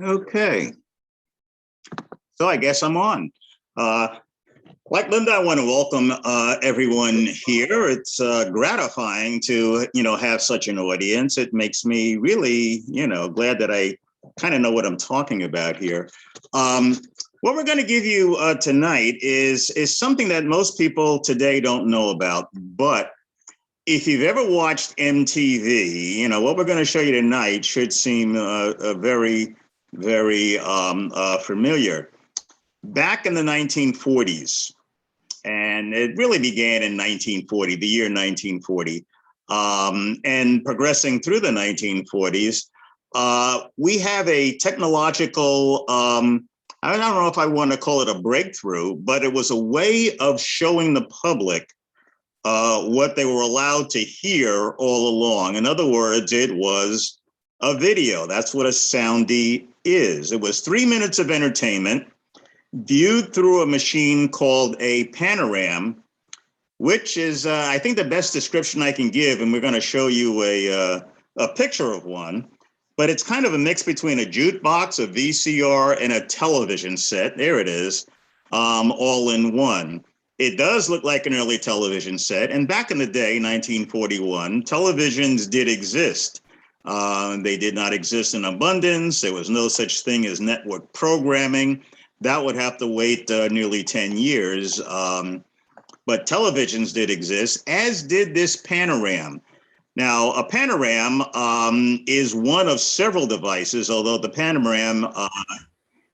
Okay, so I guess I'm on. Uh, like Linda, I want to welcome everyone here. It's gratifying to, have such an audience. It makes me really, glad that I kind of know what I'm talking about here. Um, what we're going to give you tonight is something that most people today don't know about. But if you've ever watched MTV, what we're going to show you tonight should seem very, very familiar. Back in the 1940s, and it really began in 1940, the year 1940, and progressing through the 1940s, we have a technological, I don't know if I want to call it a breakthrough, but it was a way of showing the public what they were allowed to hear all along. In other words, it was a video. That's what a soundie is. It was 3 minutes of entertainment viewed through a machine called a Panoram, which is, I think, the best description I can give. And we're going to show you a picture of one. But it's kind of a mix between a jukebox, a VCR, and a television set. There it is, all in one. It does look like an early television set. And back in the day, 1941, televisions did exist. They did not exist in abundance. There was no such thing as network programming. That would have to wait nearly 10 years. But televisions did exist, as did this Panoram. Now, a Panoram is one of several devices, although the Panoram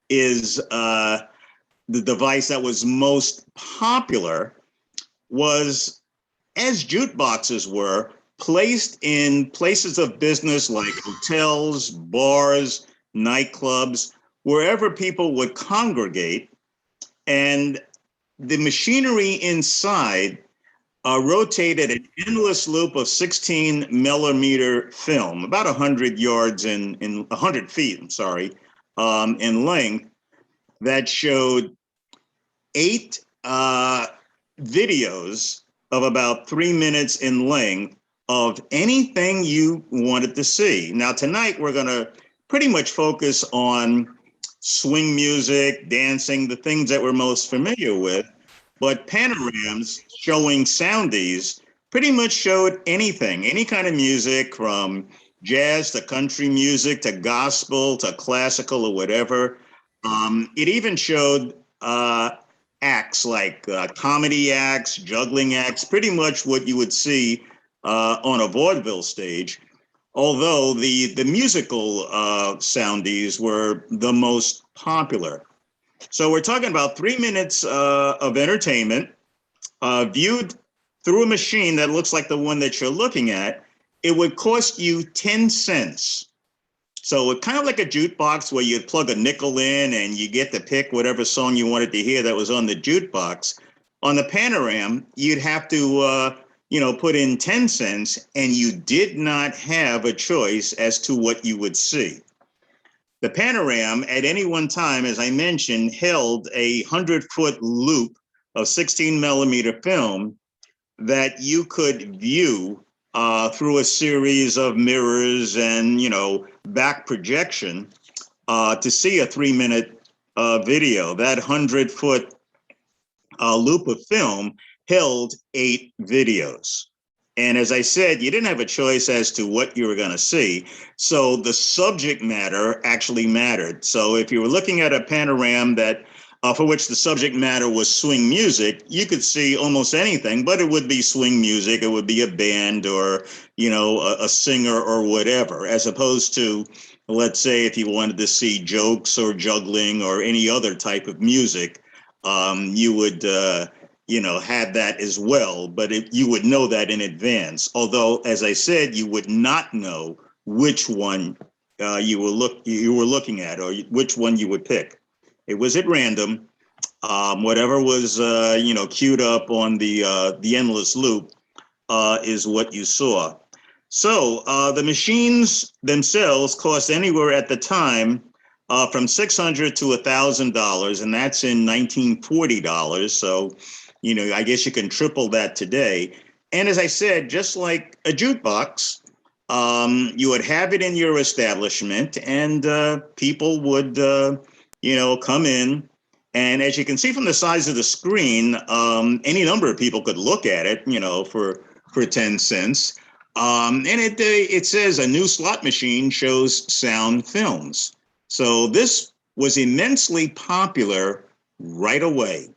is the device that was most popular, was, as jukeboxes were, placed in places of business like hotels, bars, nightclubs, wherever people would congregate. And the machinery inside rotated an endless loop of 16 millimeter film, about 100 yards in 100 feet, in length, that showed 8 videos of about 3 minutes in length of anything you wanted to see. Now, tonight we're going to pretty much focus on swing music, dancing, the things that we're most familiar with. But panorams showing Soundies pretty much showed anything, any kind of music, from jazz to country music to gospel to classical or whatever. It even showed acts like comedy acts, juggling acts, pretty much what you would see on a vaudeville stage. Although the musical Soundies were the most popular. So we're talking about 3 minutes of entertainment viewed through a machine that looks like the one that you're looking at. It would cost you 10 cents. So it kind of like a jukebox where you'd plug a nickel in and you get to pick whatever song you wanted to hear that was on the jukebox. On the Panoram, you'd have to, put in 10 cents, and you did not have a choice as to what you would see. The Panoram at any one time, as I mentioned, held a 100-foot loop of 16 millimeter film that you could view through a series of mirrors and, back projection to see a 3 minute video. That 100-foot loop of film held 8 videos. And as I said, you didn't have a choice as to what you were going to see. So the subject matter actually mattered. So if you were looking at a Panoram that for which the subject matter was swing music, you could see almost anything, but it would be swing music. It would be a band or, a singer or whatever, as opposed to, let's say, if you wanted to see jokes or juggling or any other type of music, you would had that as well, but you would know that in advance. Although, as I said, you would not know which one you were looking at or which one you would pick. It was at random. Whatever was queued up on the endless loop is what you saw. So the machines themselves cost anywhere at the time from $600 to $1,000, and that's in 1940 dollars. So I guess you can triple that today. And as I said, just like a jukebox, You would have it in your establishment, and people would, come in. And as you can see from the size of the screen, any number of people could look at it, for 10 cents. And it says a new slot machine shows sound films. So this was immensely popular right away.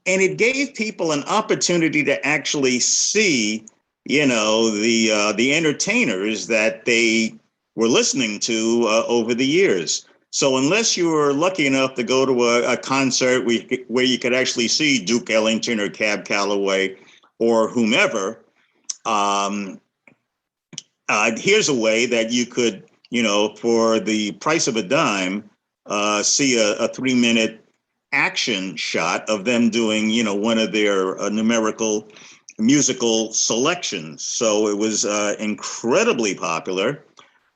And it gave people an opportunity to actually see, the entertainers that they were listening to over the years. So unless you were lucky enough to go to a concert where you could actually see Duke Ellington or Cab Calloway or whomever, here's a way that you could, for the price of a dime, see a 3-minute action shot of them doing, one of their numerical musical selections. So it was incredibly popular.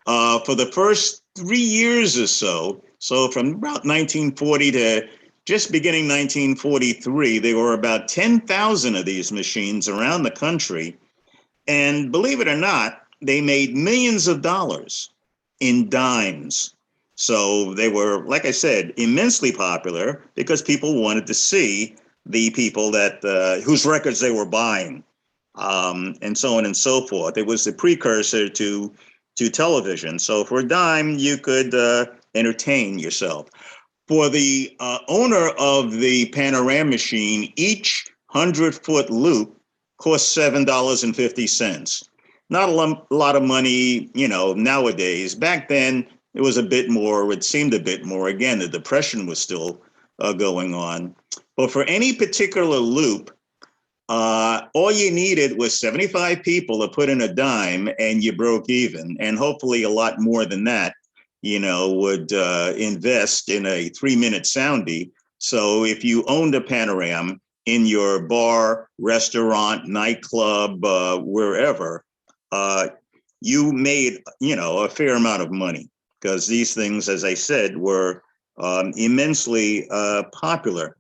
For the first 3 years or so, from about 1940 to just beginning 1943, there were about 10,000 of these machines around the country. And believe it or not, they made millions of dollars in dimes. So they were, like I said, immensely popular because people wanted to see the people that whose records they were buying, and so on and so forth. It was the precursor to television. So for a dime, you could entertain yourself. For the owner of the Panoram machine, each 100-foot loop cost $7.50. Not a lot of money, nowadays. Back then, it was a bit more. It seemed a bit more. Again, the Depression was still going on. But for any particular loop, all you needed was 75 people to put in a dime, and you broke even. And hopefully, a lot more than that, would invest in a 3-minute soundie. So if you owned a Panoram in your bar, restaurant, nightclub, wherever, you made, a fair amount of money because these things, as I said, were immensely popular.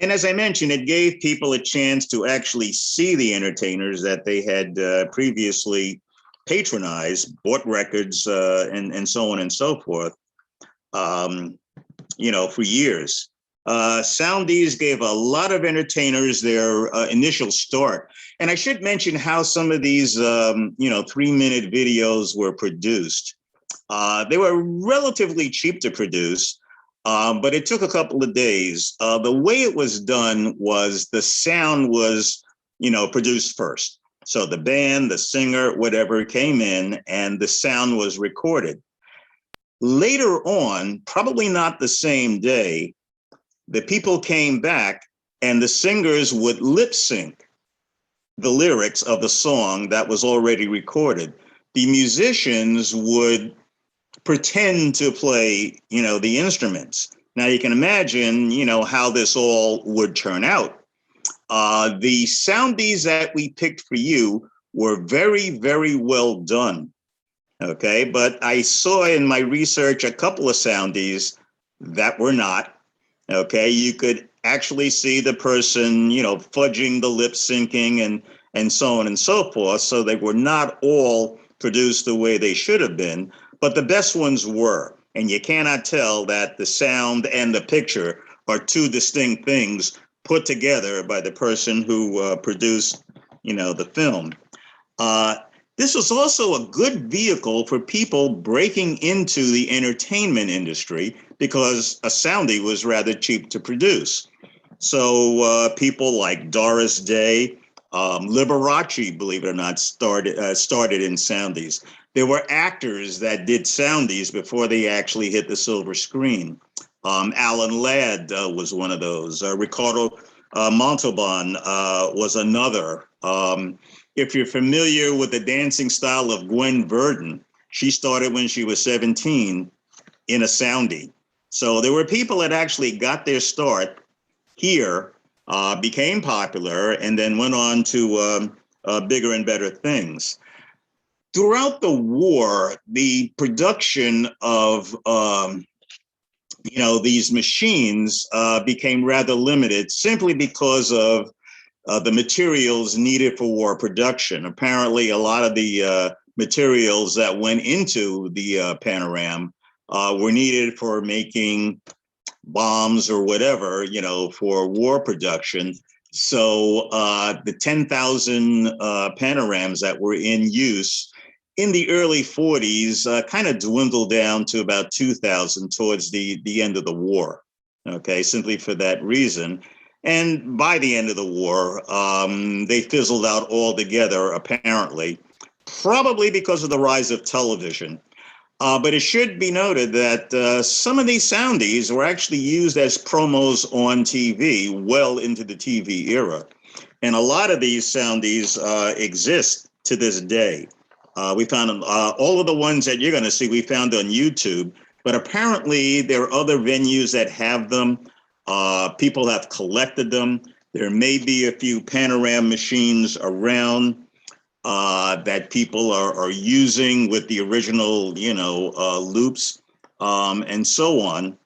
And as I mentioned, it gave people a chance to actually see the entertainers that they had previously patronized, bought records, and so on and so forth, for years. Soundies gave a lot of entertainers their initial start. And I should mention how some of these, 3-minute videos were produced. They were relatively cheap to produce, but it took a couple of days. The way it was done was the sound was, produced first. So the band, the singer, whatever came in, and the sound was recorded. Later on, probably not the same day, the people came back and the singers would lip sync the lyrics of the song that was already recorded. The musicians would pretend to play, the instruments. Now you can imagine, how this all would turn out. The soundies that we picked for you were very, very well done. Okay, but I saw in my research a couple of soundies that were not. Okay, you could actually see the person, fudging the lip syncing and so on and so forth. So they were not all produced the way they should have been, but the best ones were. And you cannot tell that the sound and the picture are two distinct things put together by the person who produced, the film. This was also a good vehicle for people breaking into the entertainment industry because a soundie was rather cheap to produce. So people like Doris Day, Liberace, believe it or not, started in soundies. There were actors that did soundies before they actually hit the silver screen. Alan Ladd was one of those. Ricardo Montalban was another. If you're familiar with the dancing style of Gwen Verdon, she started when she was 17 in a soundie. So there were people that actually got their start here, became popular, and then went on to bigger and better things. Throughout the war, the production of these machines became rather limited simply because of the materials needed for war production. Apparently, a lot of the materials that went into the Panoram were needed for making bombs or whatever, for war production. So the 10,000 Panorams that were in use in the early 40s kind of dwindled down to about 2,000 towards the end of the war. Okay, simply for that reason. And by the end of the war, they fizzled out altogether, apparently, probably because of the rise of television. But it should be noted that some of these soundies were actually used as promos on TV well into the TV era. And a lot of these soundies exist to this day. We found all of the ones that you're going to see, we found on YouTube. But apparently there are other venues that have them. People have collected them. There may be a few Panoram machines around that people are using with the original, loops and so on.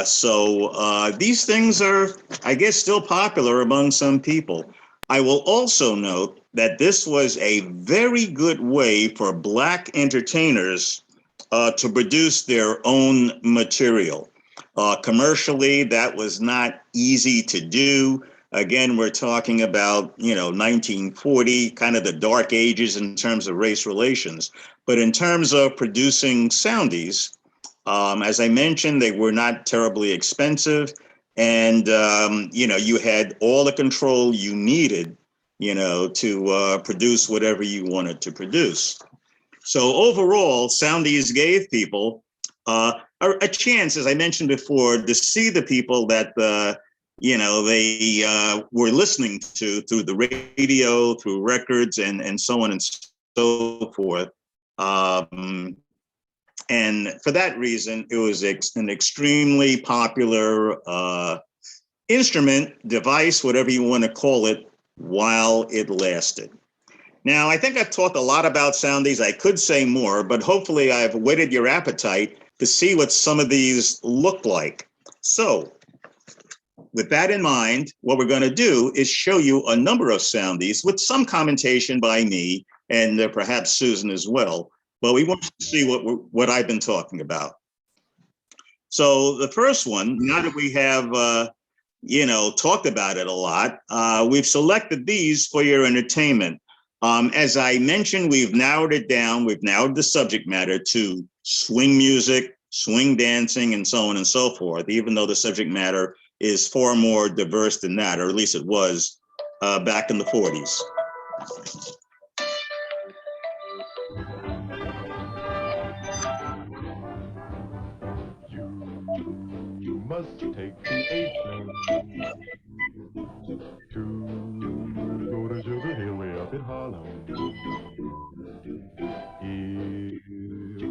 So these things are, I guess, still popular among some people. I will also note that this was a very good way for Black entertainers to produce their own material. Commercially, that was not easy to do. Again, we're talking about, 1940, kind of the dark ages in terms of race relations. But in terms of producing soundies, as I mentioned, they were not terribly expensive. And, you had all the control you needed, to produce whatever you wanted to produce. So overall, soundies gave people a chance, as I mentioned before, to see the people that they were listening to through the radio, through records, and so on and so forth. And for that reason, it was an extremely popular instrument, device, whatever you want to call it, while it lasted. Now, I think I've talked a lot about soundies. I could say more, but hopefully I've whetted your appetite to see what some of these look like. So, with that in mind, what we're going to do is show you a number of soundies with some commentation by me and perhaps Susan as well. But we want to see what I've been talking about. So the first one, now that we have, talked about it a lot, we've selected these for your entertainment. As I mentioned, we've narrowed it down. We've narrowed the subject matter to swing music, swing dancing, and so on and so forth, even though the subject matter is far more diverse than that, or at least it was back in the 40s. You must take the 8 train to go to Sugar Hill way up in Harlem.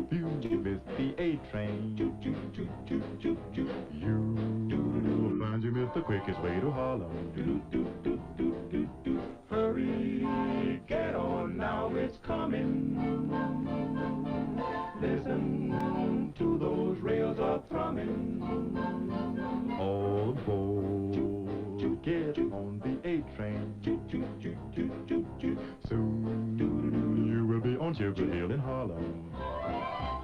If you miss the 8 train, you'll find you missed the quickest way to Harlem. Hurry, get on now, it's coming. Listen to those rails a thrumming. All aboard, get on the 8 train. Soon you will be on Sugar Hill in Harlem.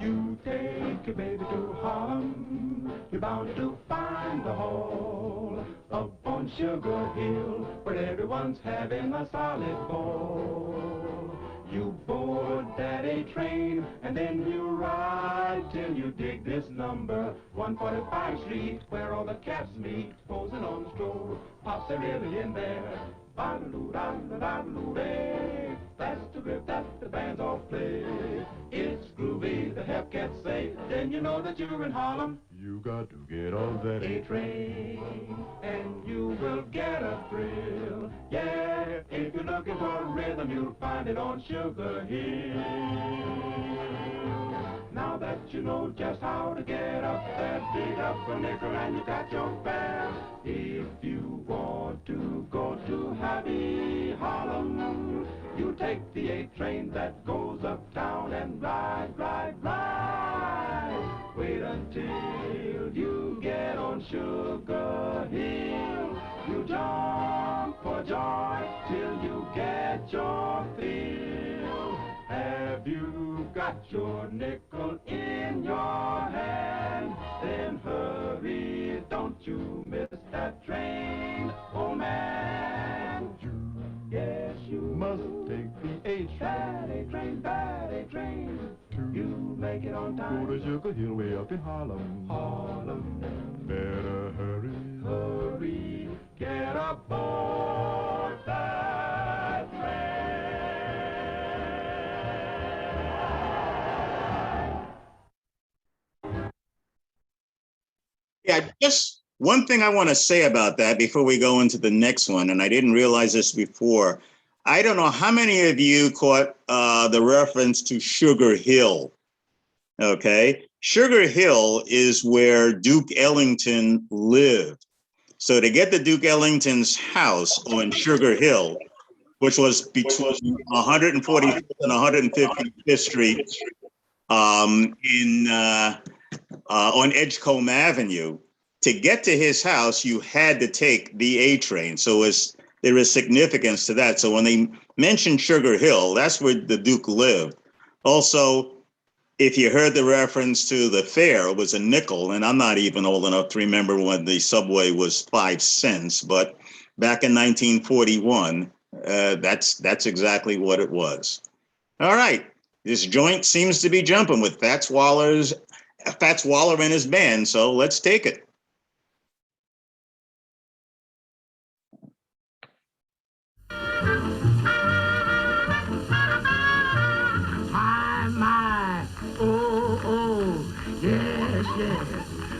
You take your baby to Harlem, you're bound to find the hall up on Sugar Hill, where everyone's having a solid ball. You board that 8 train, and then you ride till you dig this number, 145th Street, where all the cats meet, posing on the stroll. Pops, they're really in there. Ba-da-doo-da-da-da-doo-day. That's the grip that the bands all play. It's groovy, the hep cats say. Then you know that you're in Harlem. You got to get on that 8 train, and you will get a thrill. Yeah, if you're looking for a rhythm, you'll find it on Sugar Hill. Now that you know just how to get up there, dig up a nickel and you got your fare. If you want to go to happy Harlem, you take the 8 train that goes uptown and ride, ride, ride. Wait until you get on Sugar Hill. You jump for joy. got your nickel in your hand, then hurry, don't you miss that train, oh man. Yes, you must take the A train, bad A train. You make it on time. Go to Sugar Hill way up in Harlem. Better hurry, get aboard that train. Yeah, just one thing I want to say about that before we go into the next one, and I didn't realize this before. I don't know how many of you caught the reference to Sugar Hill. Okay, Sugar Hill is where Duke Ellington lived. So to get to Duke Ellington's house on Sugar Hill, which was between 145th and 155th Street on Edgecombe Avenue, to get to his house, you had to take the A train. So there is significance to that. So when they mentioned Sugar Hill, that's where the Duke lived. Also, if you heard the reference to the fare, it was a nickel, and I'm not even old enough to remember when the subway was 5 cents, but back in 1941, that's exactly what it was. All right, this joint seems to be jumping with Fats Waller and his band, so let's take it. My, oh, yes,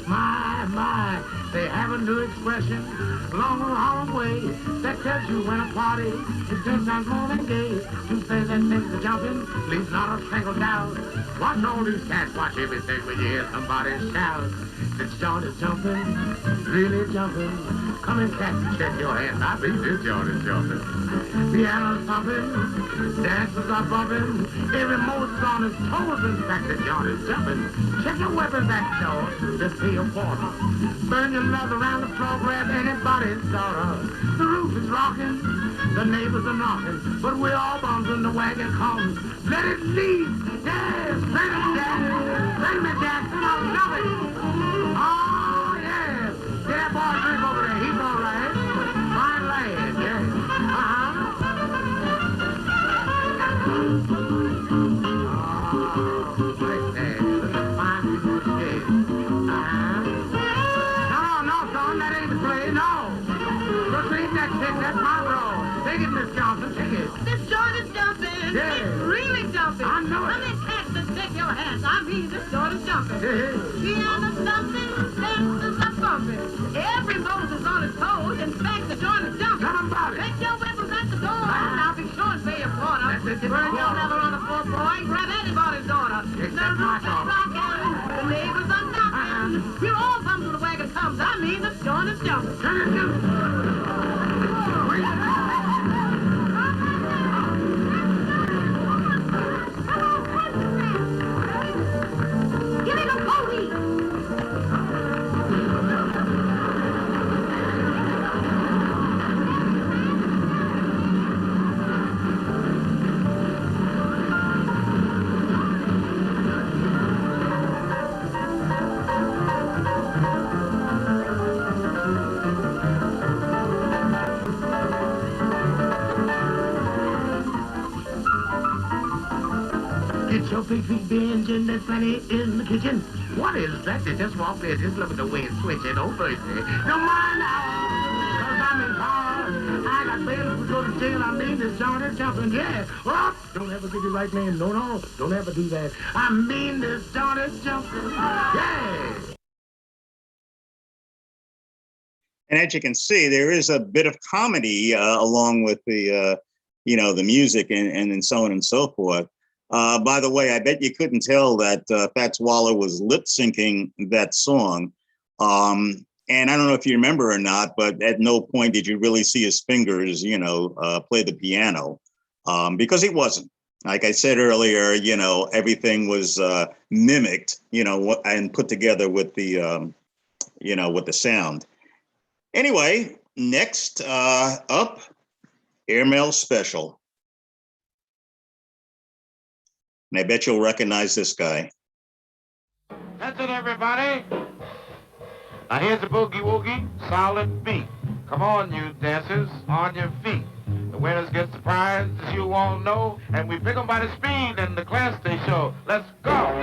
my, they have a new expression along the wrong way that tells you when a party is 10 times more than gay. To say that things are jumping leaves not a single doubt. Watch all these cats, watch everything when you hear somebody shout. This joint is jumping, really jumping. Come in, cats, check your hands. I think this joint is jumping. Piano's pumping, dancers are bumping. Every motor's on his toes. In fact, the joint is jumping. Check your weapons at the door. Just pay your quarter. Burn your love around the floor, grab anybody's daughter. The roof is rocking, the neighbors are knocking, but we're all bums in the wagon comes. Let it see, yes, bring it, Jack, bring me, Jack, come on, love it. Oh, yes, get that boy drink over there, he's all right. Fine lad, yes, that's my roll. Take it, Miss Johnson, take it. This joint is jumping. Yeah. It's really jumping. I know it. Come in, cats, and take your hands. I mean, this joint is jumping. Yeah. Piano's thumping, dancers are bumping. Every Moses on his toes. In fact, the joint is jumping. Tell 'em about it. Take your weapons at the door. Now be sure and pay your quarter. That's it, get Burn the your quarter. leather on the floor, boy. Grab anybody's daughter. Except my daughter. The neighbors are knocking. We're all bums when the wagon comes. I mean, this joint is jumping. Turn it loose. Give me the pony! Get your big feet binging, there's plenty in the kitchen. What is that? They just walked in. Just look at the way it's switching. Oh, mercy. Don't mind now, cause I'm in power. I got bailiffs to go to jail. I mean, this joint is jumping. Yeah. Oh, don't ever get the right name. No, don't ever do that. I mean, this joint is jumping. Yeah. And as you can see, there is a bit of comedy along with the, the music and so on and so forth. By the way, I bet you couldn't tell that Fats Waller was lip syncing that song. And I don't know if you remember or not, but at no point did you really see his fingers, play the piano, because he wasn't. Like I said earlier, everything was mimicked, and put together with the, with the sound. Anyway, next up, Airmail Special. And I bet you'll recognize this guy. That's it, everybody. Now here's the boogie woogie, solid beat. Come on, you dancers, on your feet. The winners get the prize, as you all know, and we pick them by the speed and the class they show. Let's go!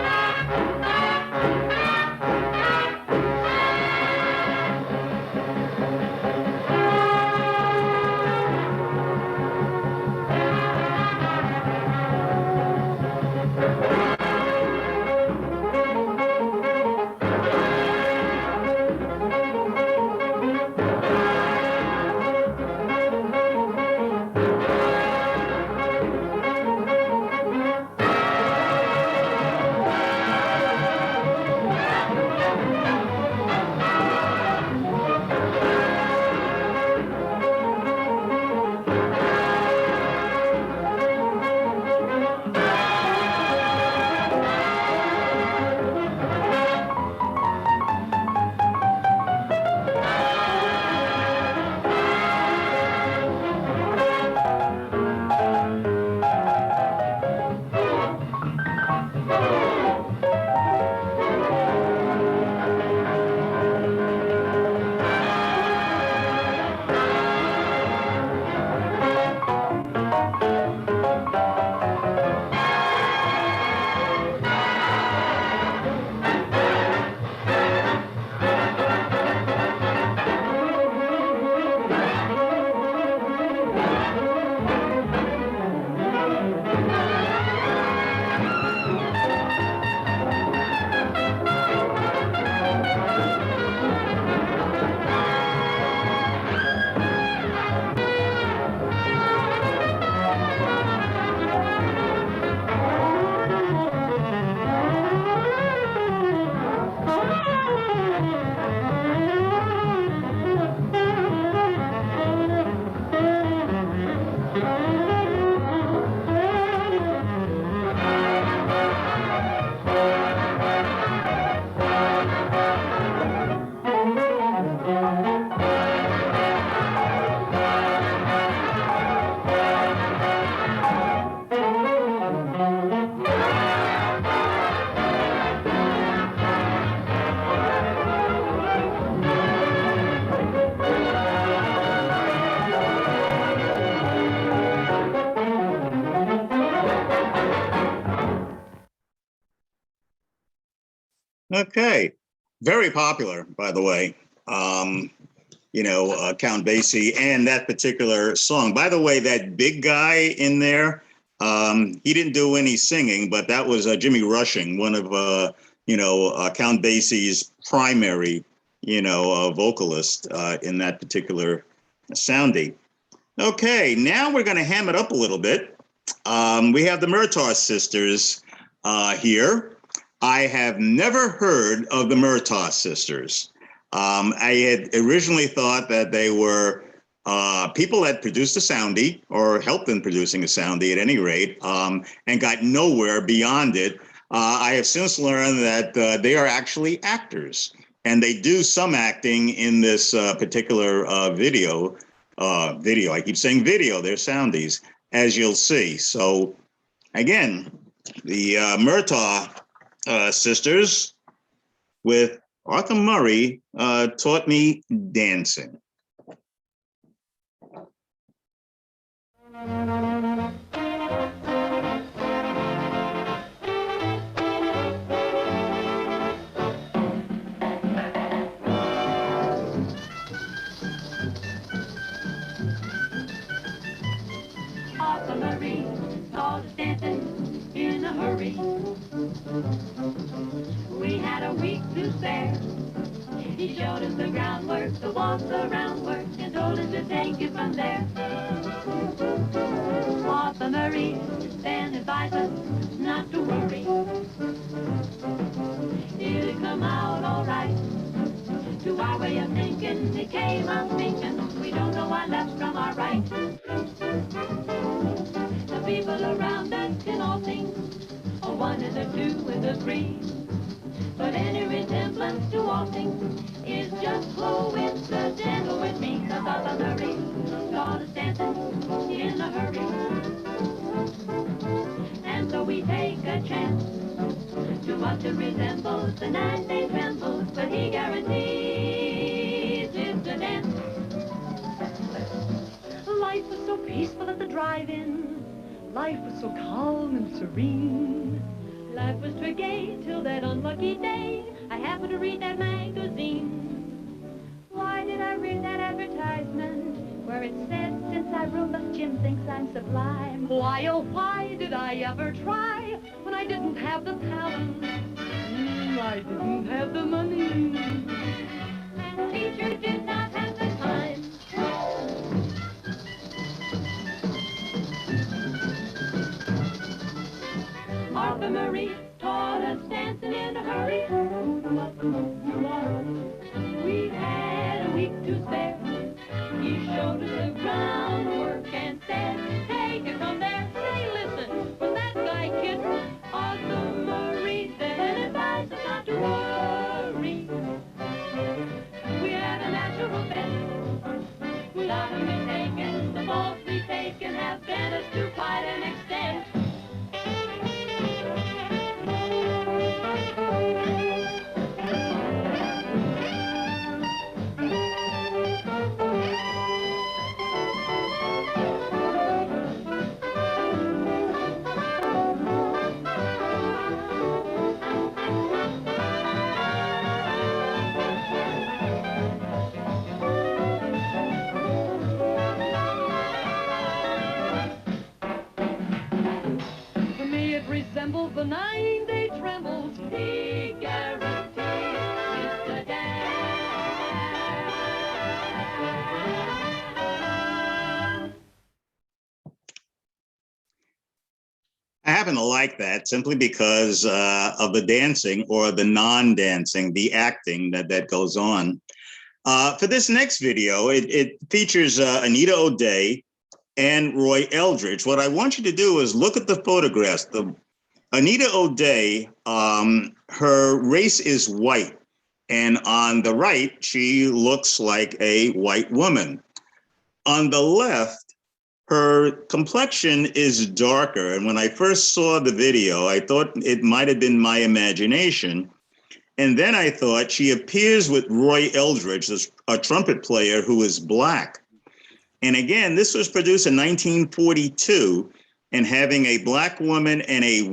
Okay, very popular, by the way. Count Basie and that particular song. By the way, that big guy in there, he didn't do any singing, but that was Jimmy Rushing, one of Count Basie's primary, vocalist in that particular soundie. Okay, now we're going to ham it up a little bit. We have the Murtaugh sisters here. I have never heard of the Murtaugh sisters. I had originally thought that they were people that produced a soundie or helped in producing a soundie at any rate, and got nowhere beyond it. I have since learned that they are actually actors, and they do some acting in this particular video. I keep saying video, they're soundies, as you'll see. So again, the Murtaugh sisters with Arthur Murray taught me dancing. Arthur Murray taught us dancing in a hurry. We had a week to spare. He showed us the groundwork, the waltz around work, and told us to take it from there. Arthur Murray then advised us not to worry. It'll come out all right. To our way of thinking, it came out thinking, we don't know our left from our right. The people around us can all sing, a one and a two and a three. But any resemblance to waltzing is just coincidental with me. Cause Arthur Murray taught us dancing in a hurry. And so we take a a chance to what it resembles. The night they tremble, but he guarantees it's a dance. Life was so peaceful at the drive-in. Life was so calm and serene. Life was too gay till that unlucky day I happened to read that magazine. Why did I read that advertisement where it said, since I roommate Jim thinks I'm sublime? Why, oh, why did I ever try when I didn't have the talent? I didn't have the money. And the teacher did not have the time. Martha Marie taught us dancing in a hurry. We had a week to spare. He showed us the groundwork and said, take it from there. Say, listen, when that guy kissed Martha Marie, then advised us not to worry. We had a natural bet. Without a mistaken, the faults we've taken have bent us to quite an extent. Resembles the 9-day trembles. He guarantees it's a dance. I happen to like that simply because of the dancing or the non-dancing, the acting that goes on. For this next video, it features Anita O'Day and Roy Eldridge. What I want you to do is look at the photographs. Anita O'Day, her race is white, and on the right, she looks like a white woman. On the left, her complexion is darker, and when I first saw the video, I thought it might have been my imagination. And then I thought she appears with Roy Eldridge, a trumpet player who is black. And again, this was produced in 1942, and having a black woman and a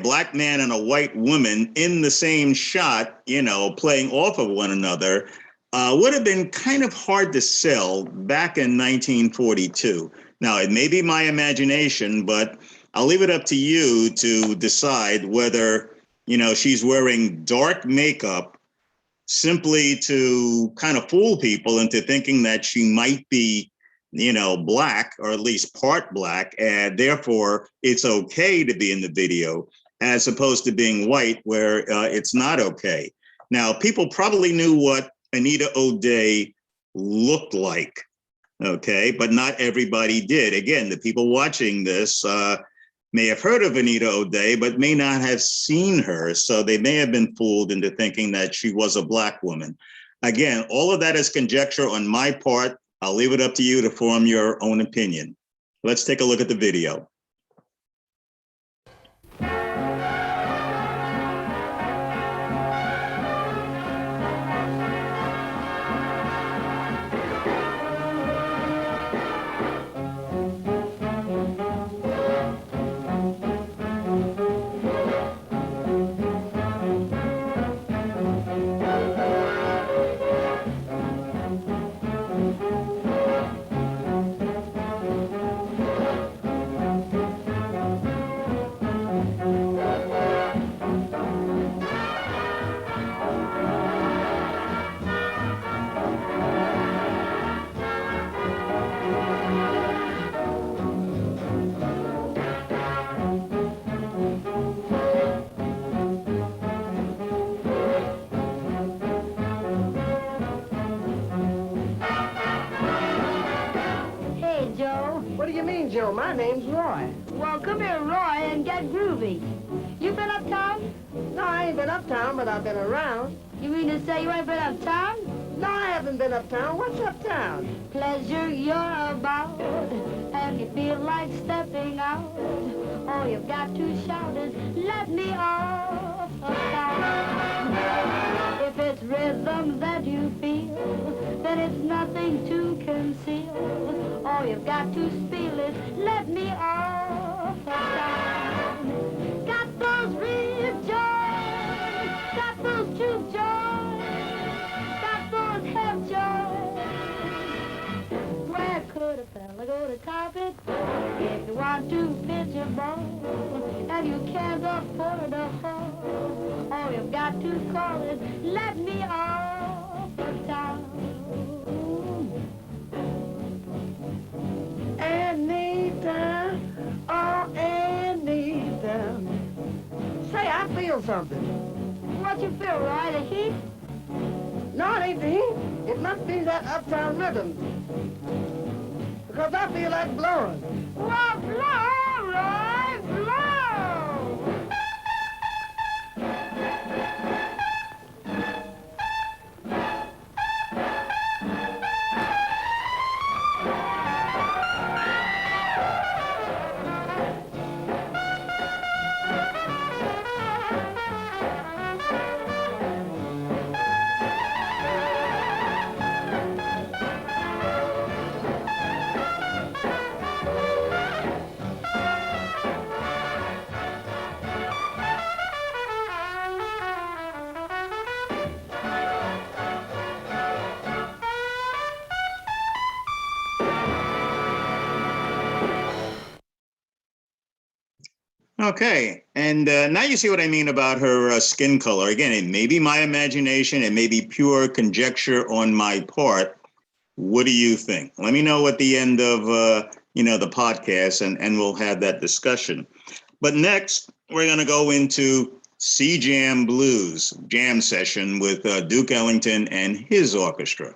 black man and a white woman in the same shot, playing off of one another, would have been kind of hard to sell back in 1942. Now, it may be my imagination, but I'll leave it up to you to decide whether, she's wearing dark makeup simply to kind of fool people into thinking that she might be, black, or at least part black, and therefore it's okay to be in the video, as opposed to being white, where it's not okay. Now, people probably knew what Anita O'Day looked like, okay, but not everybody did. Again, the people watching this may have heard of Anita O'Day, but may not have seen her. So they may have been fooled into thinking that she was a black woman. Again, all of that is conjecture on my part. I'll leave it up to you to form your own opinion. Let's take a look at the video. Joe, my name's Roy. Well, come here, Roy, and get groovy. You been uptown? No, I ain't been uptown, but I've been around. You mean to say you ain't been uptown? No, I haven't been uptown. What's uptown? Pleasure you're about, and When you feel like stepping out, all you've got to shout is, let me off the town. If it's rhythm that you feel, then it's nothing to conceal. All you've got to spiel is, let me off the town. Got those rib joints, got those juke joints, got those hip joints. Where could a fella go to top it? If you want to pitch a ball and you can't afford a hall, all you've got to call is, let me off the town. Anytime, oh, anytime. Say, I feel something. What you feel, Roy? The heat? No, it ain't the heat. It must be that uptown rhythm. Because I feel like blowing. Well, blow, Roy, blow! Okay, and now you see what I mean about her skin color. Again, it may be my imagination, it may be pure conjecture on my part. What do you think? Let me know at the end of the podcast, and we'll have that discussion. But next, we're going to go into C Jam Blues jam session with Duke Ellington and his orchestra.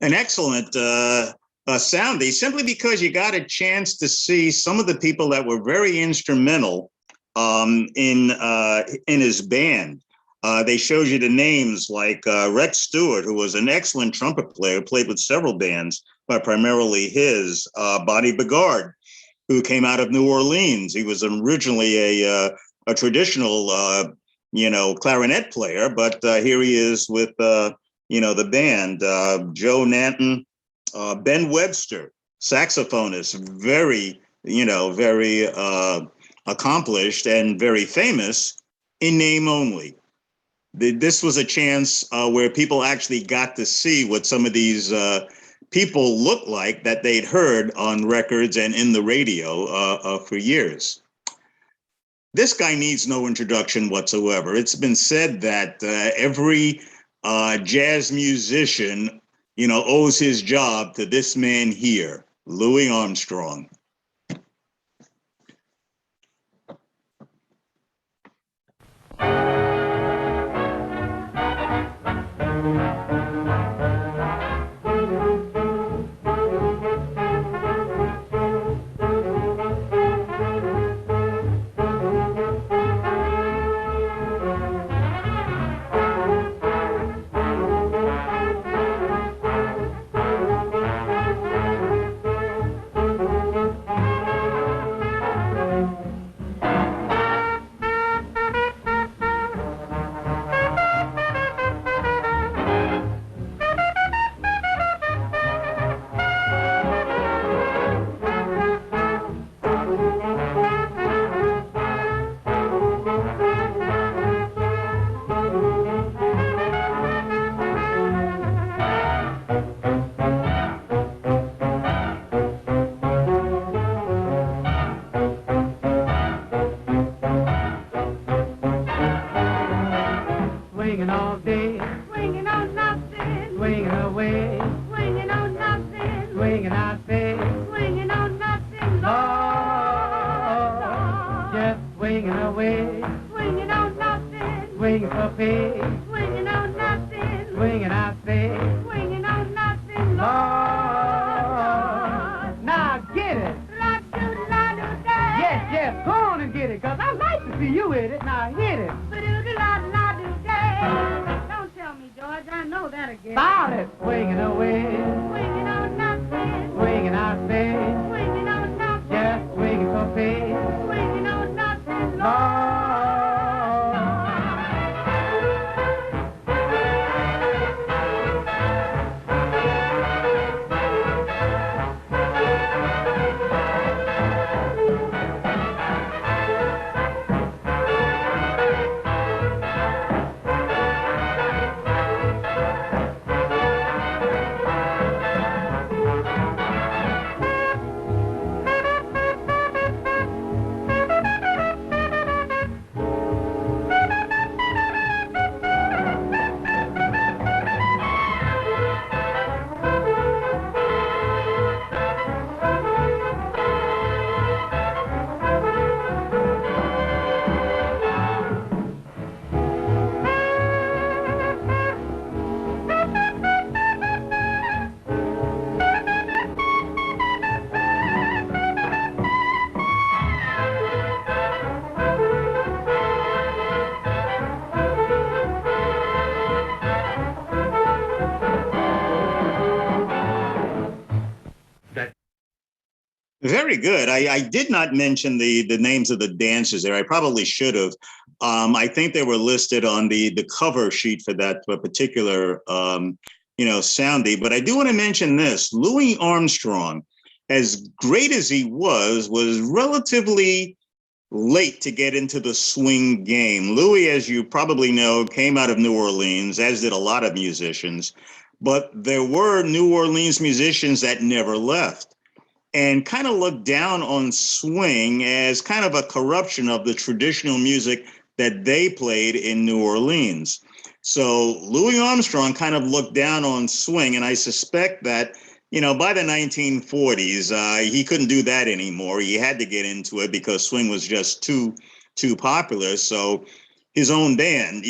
An excellent Soundy, simply because you got a chance to see some of the people that were very instrumental in his band. They showed you the names like Rex Stewart, who was an excellent trumpet player, played with several bands, but primarily his. Bonnie Bigard, who came out of New Orleans. He was originally a traditional, clarinet player, but here he is with, the band. Joe Nanton, Ben Webster, saxophonist, very accomplished and very famous in name only. This was a chance where people actually got to see what some of these people looked like that they'd heard on records and in the radio for years. This guy needs no introduction whatsoever. It's been said that every jazz musician, owes his job to this man here, Louis Armstrong. Very good. I did not mention the names of the dancers there. I probably should have. I think they were listed on the cover sheet for that particular, Soundy. But I do want to mention this. Louis Armstrong, as great as he was relatively late to get into the swing game. Louis, as you probably know, came out of New Orleans, as did a lot of musicians. But there were New Orleans musicians that never left, and kind of looked down on swing as kind of a corruption of the traditional music that they played in New Orleans. So Louis Armstrong kind of looked down on swing, and I suspect that, by the 1940s, he couldn't do that anymore. He had to get into it because swing was just too popular. So his own band,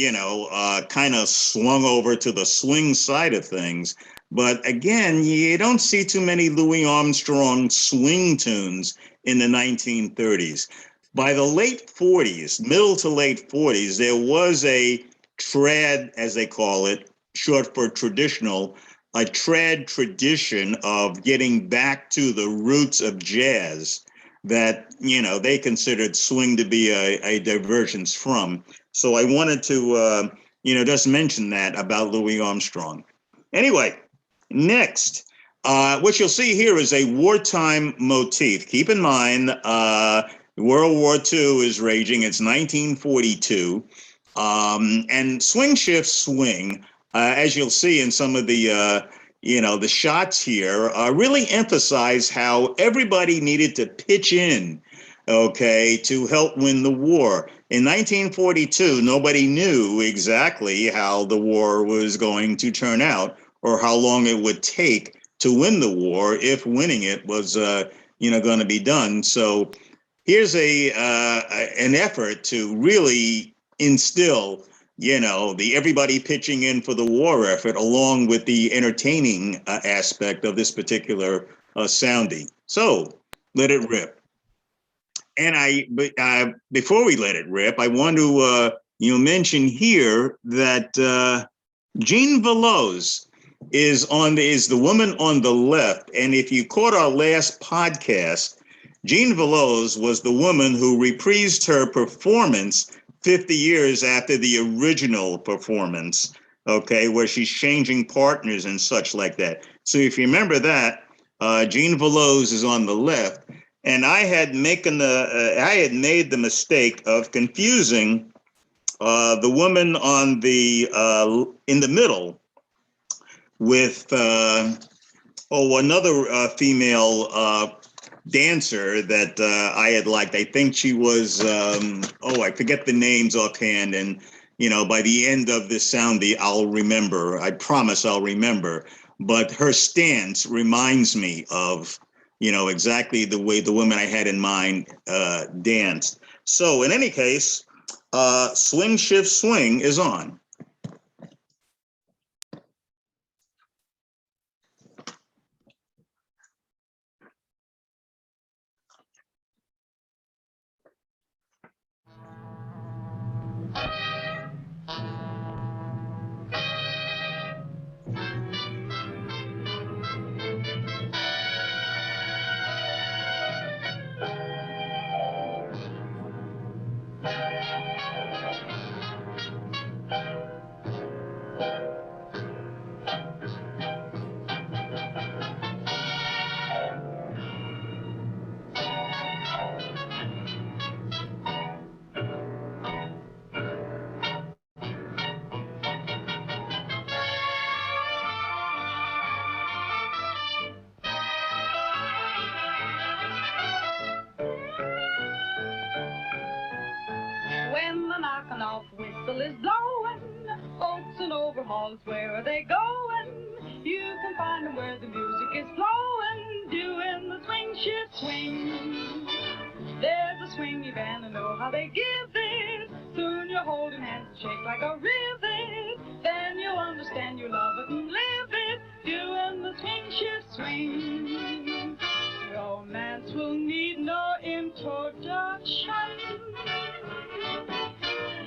kind of swung over to the swing side of things. But again, you don't see too many Louis Armstrong swing tunes in the 1930s. By the late 40s, middle to late 40s, there was a trad, as they call it, short for traditional, a trad tradition of getting back to the roots of jazz that, they considered swing to be a divergence from. So I wanted to, just mention that about Louis Armstrong. Anyway, next, what you'll see here is a wartime motif. Keep in mind, World War II is raging. It's 1942. And swing shift swing, as you'll see in some of the, the shots here, really emphasize how everybody needed to pitch in, okay, to help win the war. In 1942, nobody knew exactly how the war was going to turn out or how long it would take to win the war if winning it was, going to be done. So here's an effort to really instill, the everybody pitching in for the war effort, along with the entertaining aspect of this particular soundie. So let it rip. And before we let it rip, I want to mention here that Jean Veloz is the woman on the left. And if you caught our last podcast, Jean Veloz was the woman who reprised her performance 50 years after the original performance, okay, where she's changing partners and such like that. So if you remember that, Jean Veloz is on the left, and I had made the mistake of confusing the woman on the in the middle with another female dancer that I had liked. I think she was, I forget the names offhand. And, by the end of this soundie, I'll remember. I promise I'll remember. But her stance reminds me of, exactly the way the woman I had in mind danced. So in any case, Swing Shift Swing is on. When the knocking off whistle is blowing, oats and overhauls, where are they going? You can find them where the music is flowing, doing the swing shift swing. There's a swingy band and know how they give this. Soon you're holding hands and shake like a rivet. Then you'll understand you love it and live it, doing the swing shift swing. Romance will need no introduction.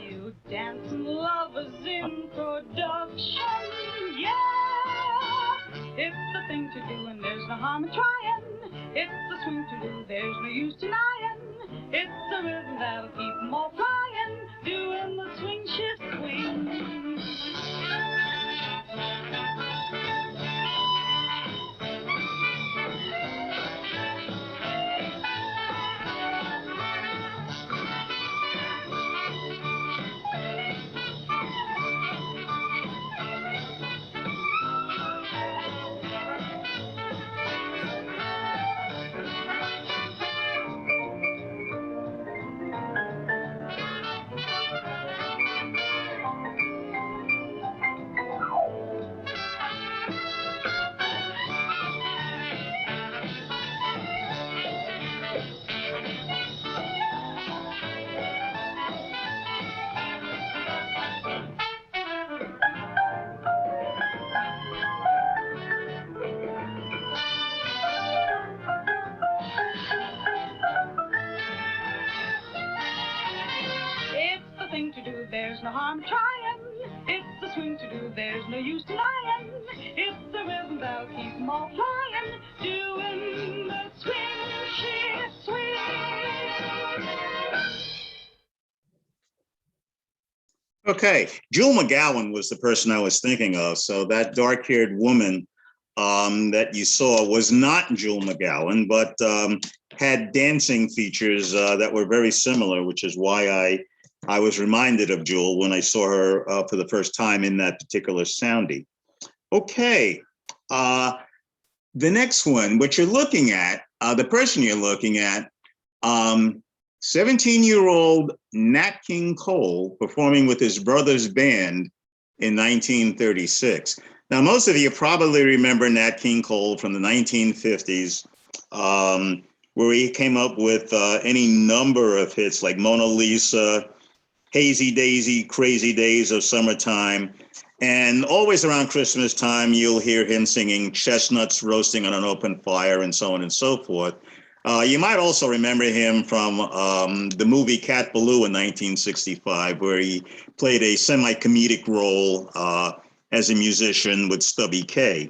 You dancing lovers in production, yeah. It's the thing to do and there's no harm in trying. It's the swing to do, there's no use denying. It's the rhythm that'll keep them all flying, doing the swing shift swing. thing to do, there's no harm trying. It's the swing to do, there's no use denying. It's the rhythm that'll keep 'em all flying. Doing the swing, shift, swing. Okay, Jewel McGowan was the person I was thinking of. So that dark-haired woman that you saw was not Jewel McGowan, but had dancing features that were very similar, which is why I was reminded of Jewel when I saw her for the first time in that particular Soundie. Okay, the next one, what you're looking at, the person you're looking at, 17-year-old Nat King Cole performing with his brother's band in 1936. Now, most of you probably remember Nat King Cole from the 1950s, where he came up with any number of hits like Mona Lisa, Hazy Daisy, Crazy Days of Summertime. And always around Christmas time, you'll hear him singing Chestnuts Roasting on an Open Fire and so on and so forth. You might also remember him from the movie Cat Ballou in 1965, where he played a semi-comedic role as a musician with Stubby K.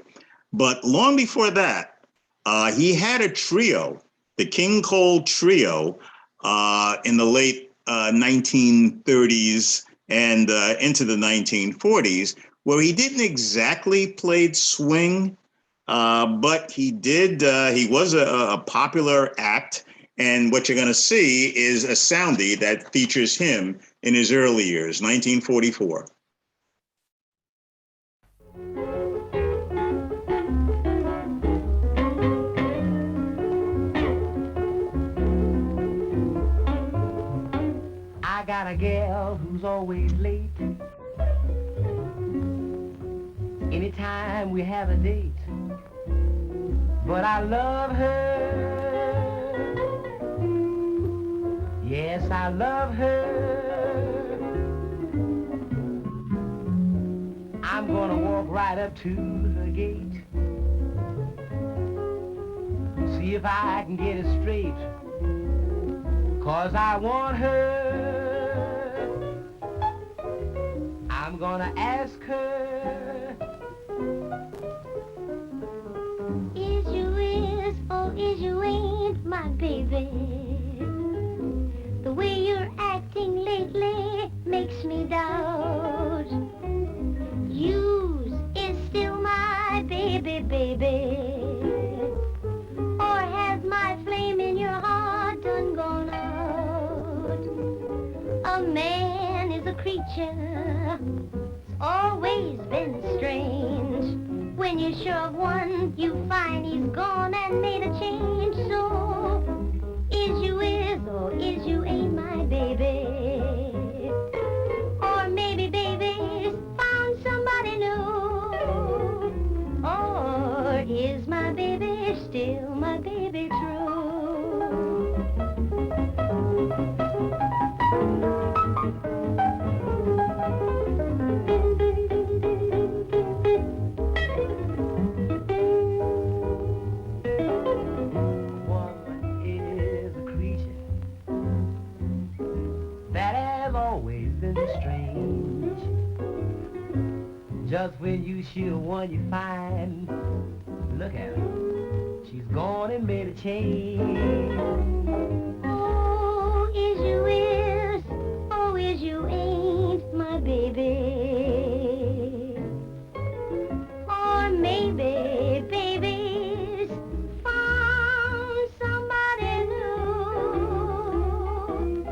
But long before that, he had a trio, the King Cole Trio, in the late 1930s and into the 1940s, where he didn't exactly play swing, but he did. He was a popular act, and what you're going to see is a Soundie that features him in his early years, 1944. I got a gal who's always late. Anytime we have a date, but I love her. Yes, I love her. I'm gonna walk right up to her gate, see if I can get it straight, 'cause I want her. I'm gonna ask her, Is you is or is you ain't my baby? The way you're acting lately makes me doubt. You's is still my baby, baby. Or has my flame in your heart done gone out? A man is a creature, it's always been strange. When you're sure of one, you find he's gone and made a change. So, is you is or is you ain't my baby? Or maybe baby's found somebody new. Or is my baby still my baby true? Just when you shoot one you find, look at her, she's gone and made a change. Oh, is you is, oh, is you ain't my baby? Or maybe baby's found somebody new.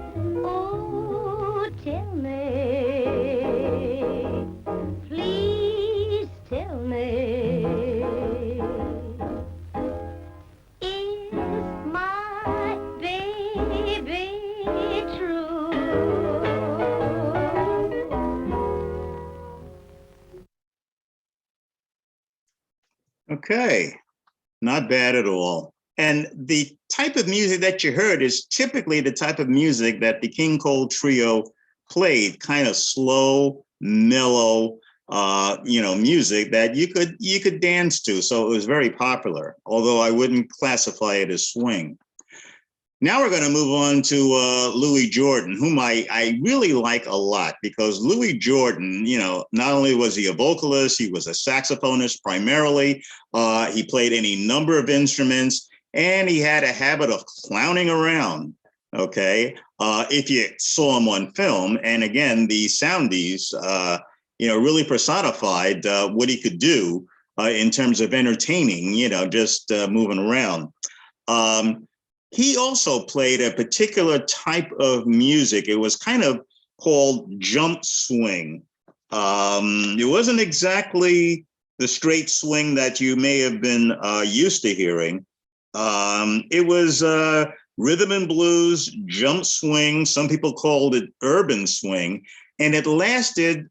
Oh, tell me. Tell me, is my baby true? Okay, not bad at all. And the type of music that you heard is typically the type of music that the King Cole Trio played, kind of slow, mellow, music that you could dance to. So it was very popular, although I wouldn't classify it as swing. Now we're going to move on to Louis Jordan, whom I really like a lot, because Louis Jordan, you know, not only was he a vocalist, he was a saxophonist primarily. He played any number of instruments, and he had a habit of clowning around. Okay, if you saw him on film, and again, the Soundies, you know, really personified what he could do in terms of entertaining. You know, just moving around. He also played a particular type of music. It was kind of called jump swing. It wasn't exactly the straight swing that you may have been used to hearing. It was rhythm and blues, jump swing. Some people called it urban swing, and it lasted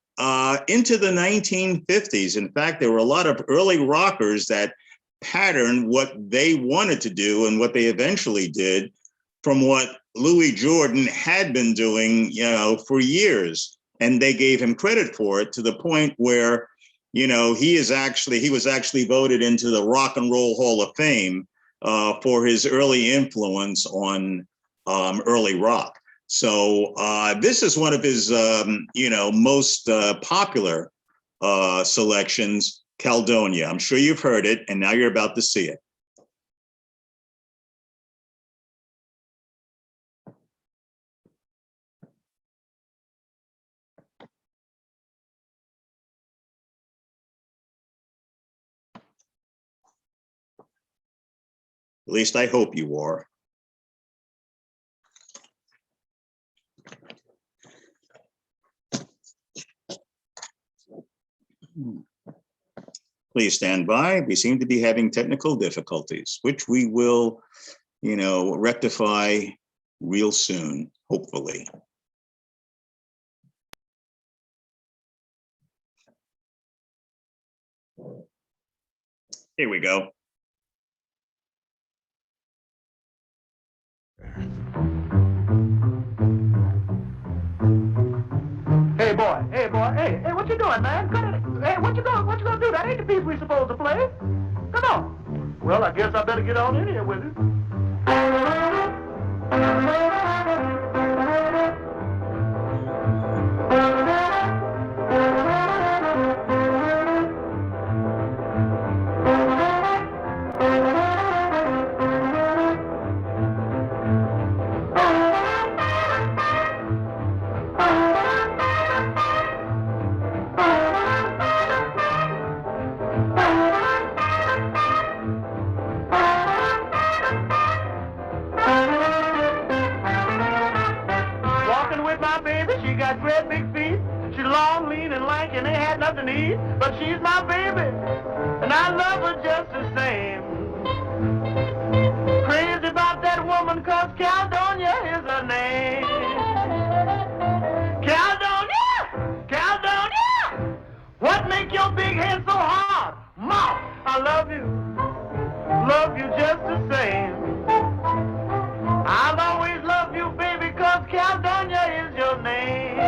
into the 1950s. In fact, there were a lot of early rockers that patterned what they wanted to do and what they eventually did from what Louis Jordan had been doing, you know, for years. And they gave him credit for it, to the point where, you know, he was actually voted into the Rock and Roll Hall of Fame for his early influence on early rock. So this is one of his, you know, most popular selections, Caledonia. I'm sure you've heard it, and now you're about to see it. At least I hope you are. Please stand by. We seem to be having technical difficulties, which we will, you know, rectify real soon, hopefully. Here we go. Hey boy, hey, what you doing, man? Hey, what you gonna do? That ain't the piece we supposed to play. Come on. Well, I guess I better get on in here with it. But she's my baby, and I love her just the same. Crazy about that woman, 'cause Caledonia is her name. Caledonia, Caledonia, what make your big head so hard? Ma, I love you just the same. I'll always love you, baby, 'cause Caledonia is your name.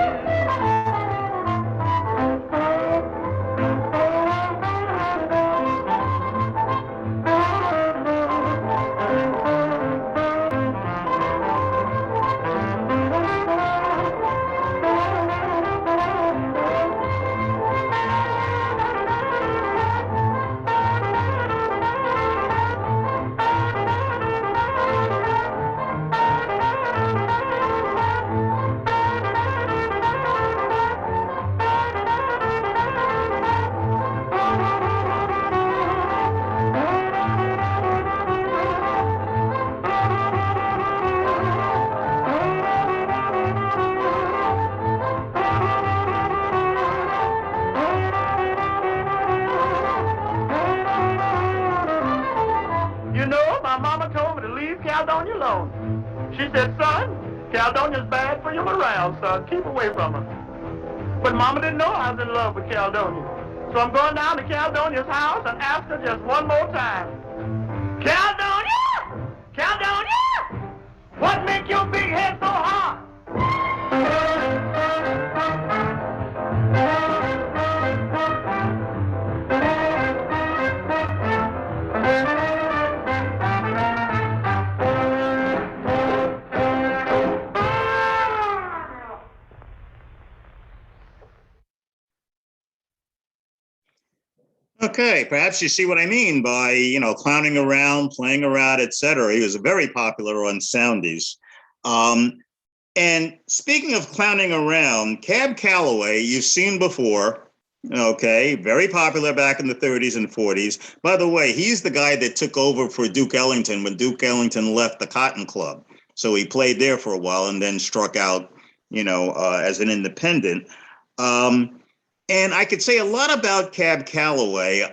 Caledonia alone. She said, son, Caledonia's bad for your morale, son. Keep away from her. But Mama didn't know I was in love with Caledonia. So I'm going down to Caledonia's house and ask her just one more time. Caledonia! Caledonia! What make your big head so hard? Okay, perhaps you see what I mean by, clowning around, playing around, etc. He was very popular on Soundies. And speaking of clowning around, Cab Calloway, you've seen before, okay, very popular back in the 30s and 40s. By the way, he's the guy that took over for Duke Ellington when Duke Ellington left the Cotton Club. So he played there for a while and then struck out, as an independent. And I could say a lot about Cab Calloway.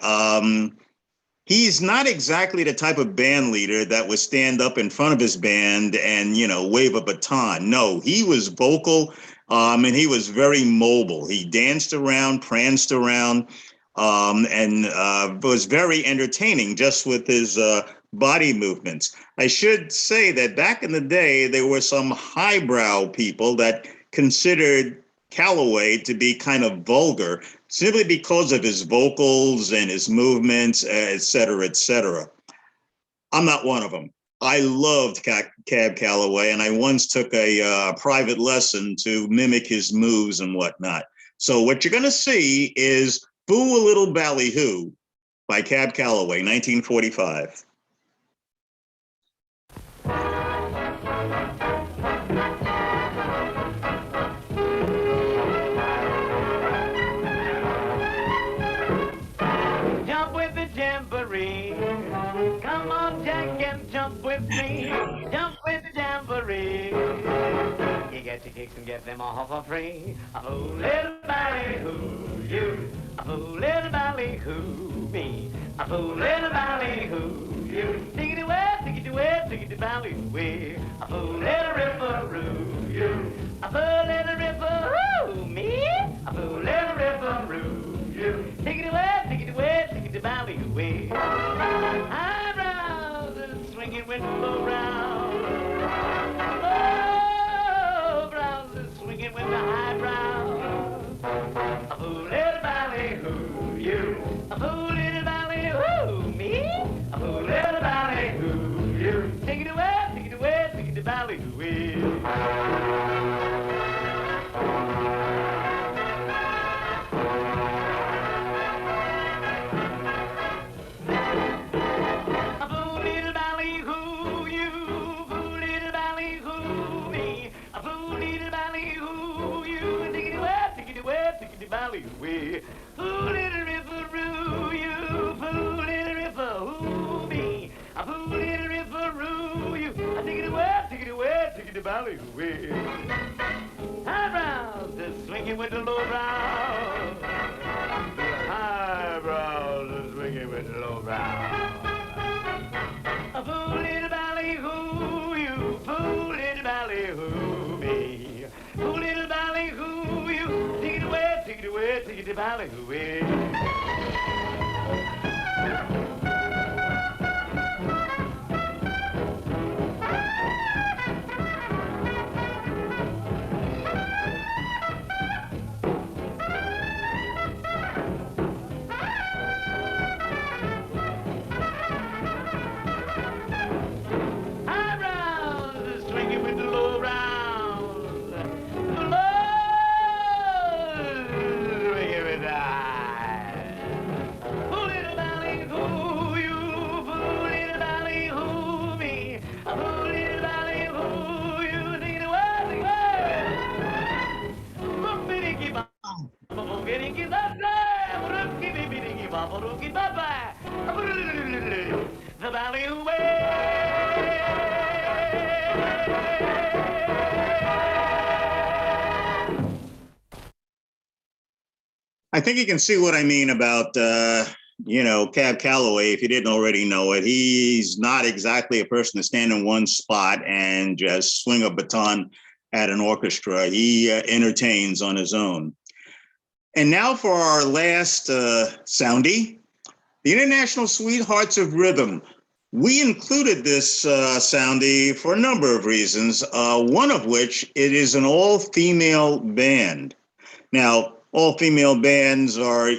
He's not exactly the type of band leader that would stand up in front of his band and, wave a baton. No, he was vocal, and he was very mobile. He danced around, pranced around, and was very entertaining just with his body movements. I should say that back in the day, there were some highbrow people that considered Calloway to be kind of vulgar simply because of his vocals and his movements, et cetera, et cetera. I'm not one of them. I loved Cab Calloway, and I once took a private lesson to mimic his moves and whatnot. So what you're going to see is Boo a Little Ballyhoo by Cab Calloway, 1945. Come on, Jack, and jump with me. Jump with the jamboree. You get your kicks and get them all for free. A fool little ballyhoo, you. A fool little ballyhoo, me. A fool little ballyhoo, you. Take it away, take it away, take it ballyhoo. A fool little ripperoo, you. A fool little ripperoo, me. A fool little ripperoo, you. Take it away, take it away, take it ballyhoo. Eyebrows and swinging with low brows. Low brows and swinging with the high brows. A fool little ballyhoo, you. A fool little ballyhoo, me. A fool little ballyhoo, you. Take it away, take it away, take it to ballyhoo. Ballyhoo, fool little ripperoo, you, fool little ripperoo, me, a fool little ripperoo, you. I take it away, take it away, take it to ballyhoo. High brows is swinging with the low brows. High brows is swinging with the low brows. A fool little ballyhoo, you, fool little ballyhoo, me, fool little ballyhoo, you. Take it away, take it away, take it to ballyhoo. The ballyhoo way. I think you can see what I mean about, Cab Calloway, if you didn't already know it. He's not exactly a person to stand in one spot and just swing a baton at an orchestra. He entertains on his own. And now for our last soundie, the International Sweethearts of Rhythm. We included this soundie for a number of reasons, one of which it is an all-female band. Now, all-female bands are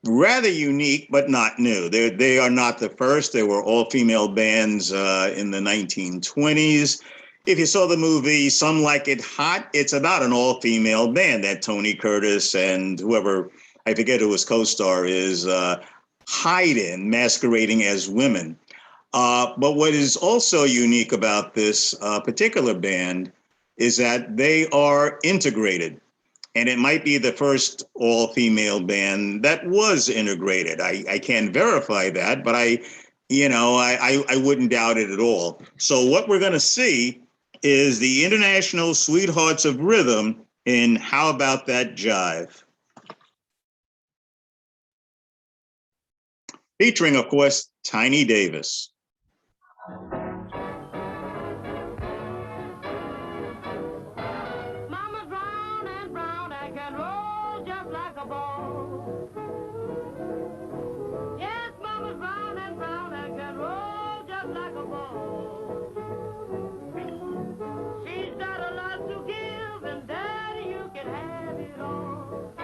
rather unique, but not new. They are not the first. There were all-female bands in the 1920s. If you saw the movie Some Like It Hot, it's about an all-female band that Tony Curtis and whoever, I forget who his co-star is, hide in, masquerading as women. But what is also unique about this particular band is that they are integrated. And it might be the first all-female band that was integrated. I can't verify that, but I wouldn't doubt it at all. So what we're going to see is the International Sweethearts of Rhythm in How About That Jive? Featuring, of course, Tiny Davis. Mama's brown and brown and can roll just like a ball. Yes, Mama's brown and can roll just like a ball. She's got a lot to give, and Daddy, you can have it all.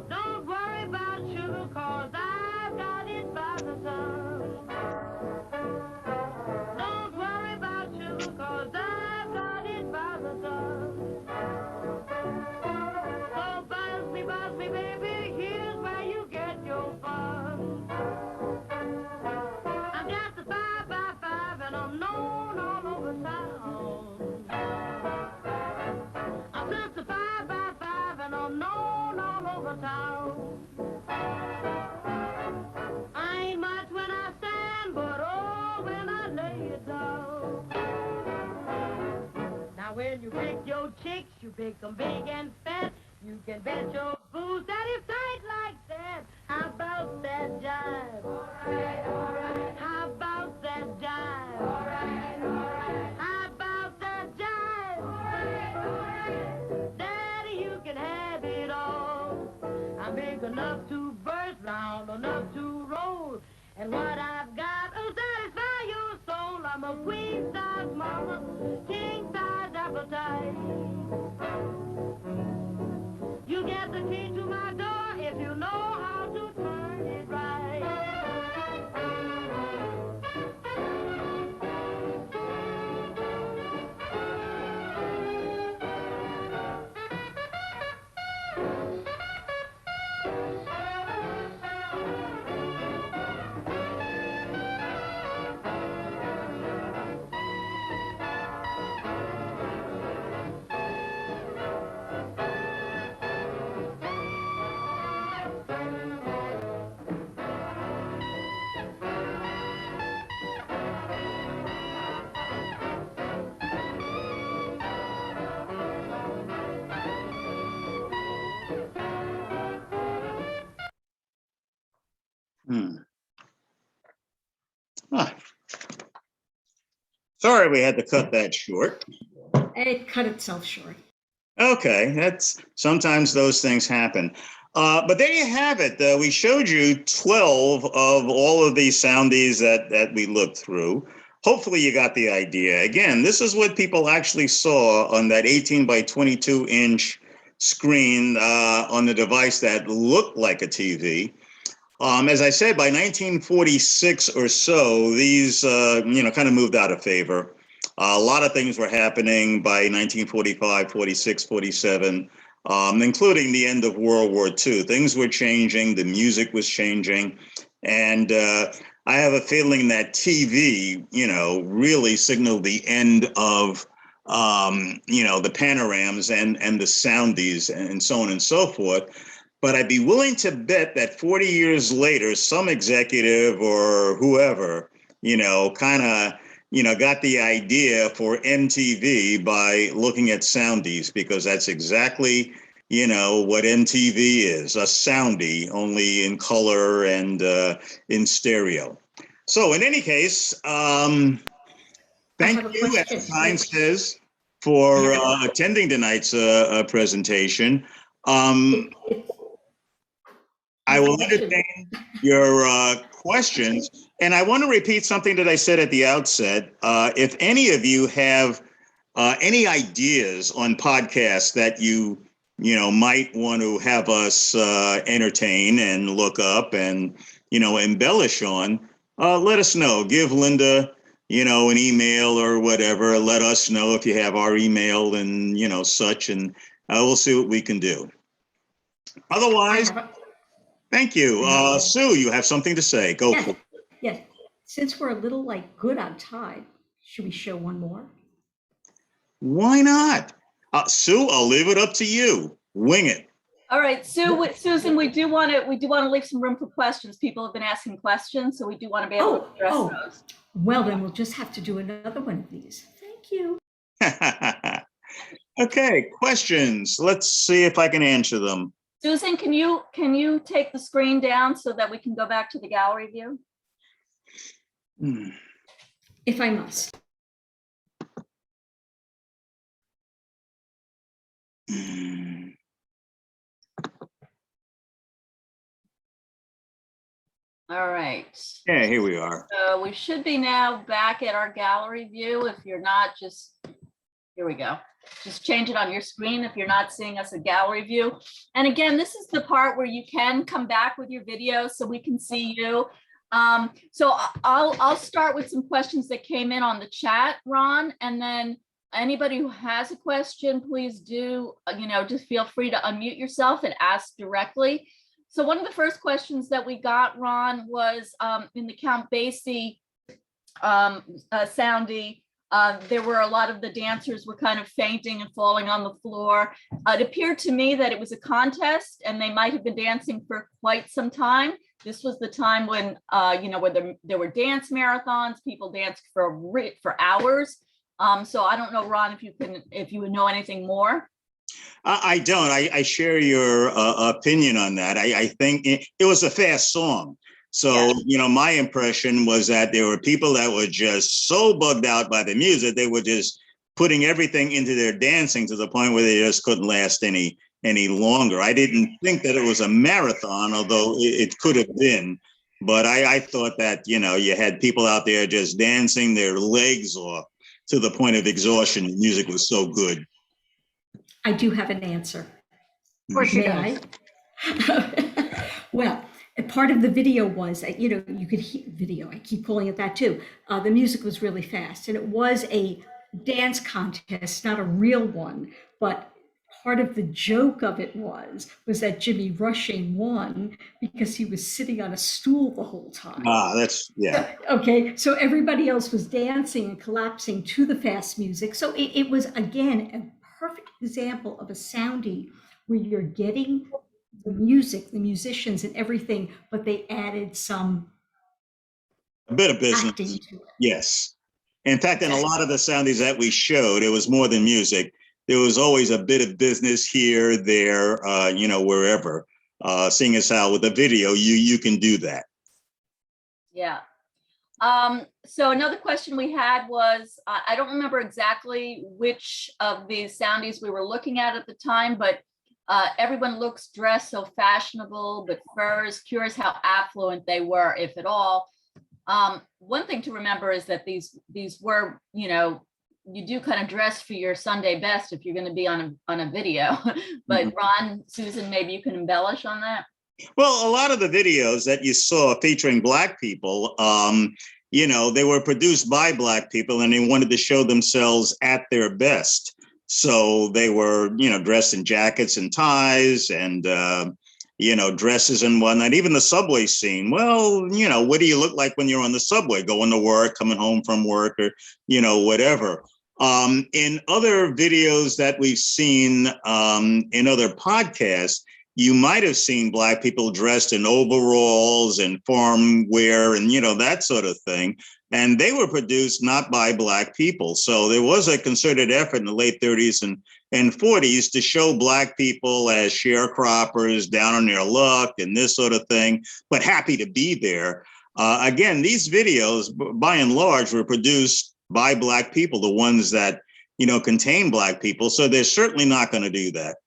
Don't worry about sugar, 'cause I've got it by the sun. Don't worry about sugar, 'cause I've got it by the sun. So buzz me, baby, here's where you get your fun. I'm just a 5 by 5 and I'm known all over town. I'm just a 5 by 5 and I'm known all over town. I ain't much when I stand, but oh, when I lay it down. Now when you pick your chicks, you pick them big and fat. You can bet your boots that it's tight like that. How about that jive? All right. How about that jive? All right. How about that jive? All right. Daddy, you can have it all. I'm big enough to burst, round enough to roll. And what I've got will satisfy your soul. I'm a queen size mama, king size appetite. You get the key to my door if you know how to turn it right. Sorry we had to cut that short. It cut itself short. Okay, that's sometimes those things happen. But there you have it. We showed you 12 of all of these soundies that we looked through. Hopefully you got the idea. Again, this is what people actually saw on that 18 by 22 inch screen on the device that looked like a TV. As I said, by 1946 or so, these, kind of moved out of favor. A lot of things were happening by 1945, 46, 47, including the end of World War II. Things were changing. The music was changing. And I have a feeling that TV, really signaled the end of, the Panorams and the Soundies and so on and so forth. But I'd be willing to bet that 40 years later, some executive or whoever, got the idea for MTV by looking at Soundies, because that's exactly, what MTV is, a Soundie, only in color and in stereo. So in any case, thank you, as Time says, for attending tonight's presentation. I will entertain your questions. And I want to repeat something that I said at the outset. If any of you have any ideas on podcasts that you might want to have us entertain and look up and, embellish on, let us know. Give Linda, an email or whatever. Let us know if you have our email and, such, and we'll see what we can do. Otherwise, Thank you. Sue, you have something to say. Go Yes, for it. yes. Since we're a little like good on time, should we show one more? Why not? Sue, I'll leave it up to you. Wing it. All right, Susan, we do want to leave some room for questions. People have been asking questions, so we do want to be able to address those. Well, then we'll just have to do another one of these. Thank you. Okay, questions. Let's see if I can answer them. Susan, can you take the screen down so that we can go back to the gallery view? If I must. All right. Yeah, here we are. So we should be now back at our gallery view. If you're not, here we go. Just change it on your screen if you're not seeing us at gallery view. And again, this is the part where you can come back with your video so we can see you. So I'll start with some questions that came in on the chat, Ron, and then anybody who has a question, please do, just feel free to unmute yourself and ask directly. So one of the first questions that we got, Ron, was in the Count Basie Soundie. There were a lot of the dancers were kind of fainting and falling on the floor. It appeared to me that it was a contest and they might have been dancing for quite some time. This was the time when, when there were dance marathons, people danced for hours. So I don't know, Ron, if you would know anything more. I don't. I share your opinion on that. I think it was a fast song. So, my impression was that there were people that were just so bugged out by the music, they were just putting everything into their dancing to the point where they just couldn't last any longer. I didn't think that it was a marathon, although it could have been. But I thought that, you had people out there just dancing their legs off to the point of exhaustion. The music was so good. I do have an answer. May I? Well, a part of the video was that, you could hear video. I keep calling it that too. The music was really fast and it was a dance contest, not a real one, but part of the joke of it was that Jimmy Rushing won because he was sitting on a stool the whole time. Okay, so everybody else was dancing and collapsing to the fast music. So it was, again, a perfect example of a soundie where you're getting the music, the musicians and everything, but they added a bit of business. Acting to it. Yes. In fact, in a lot of the soundies that we showed, it was more than music. There was always a bit of business here, there, wherever. Seeing as how with a video, you can do that. Yeah. So another question we had was, I don't remember exactly which of the soundies we were looking at the time, but everyone looks dressed so fashionable, but furs, curious how affluent they were, if at all. One thing to remember is that these were, you do kind of dress for your Sunday best if you're going to be on a video. But Ron, Susan, maybe you can embellish on that. Well, a lot of the videos that you saw featuring Black people, they were produced by Black people and they wanted to show themselves at their best. So they were, dressed in jackets and ties and, dresses and whatnot. Even the subway scene. Well, what do you look like when you're on the subway, going to work, coming home from work, or, whatever. In other videos that we've seen in other podcasts, you might have seen Black people dressed in overalls and farm wear and, that sort of thing. And they were produced not by Black people. So there was a concerted effort in the late 30s and 40s to show Black people as sharecroppers, down on their luck and this sort of thing, but happy to be there. Again, these videos, by and large, were produced by Black people, the ones that, contain Black people. So they're certainly not going to do that.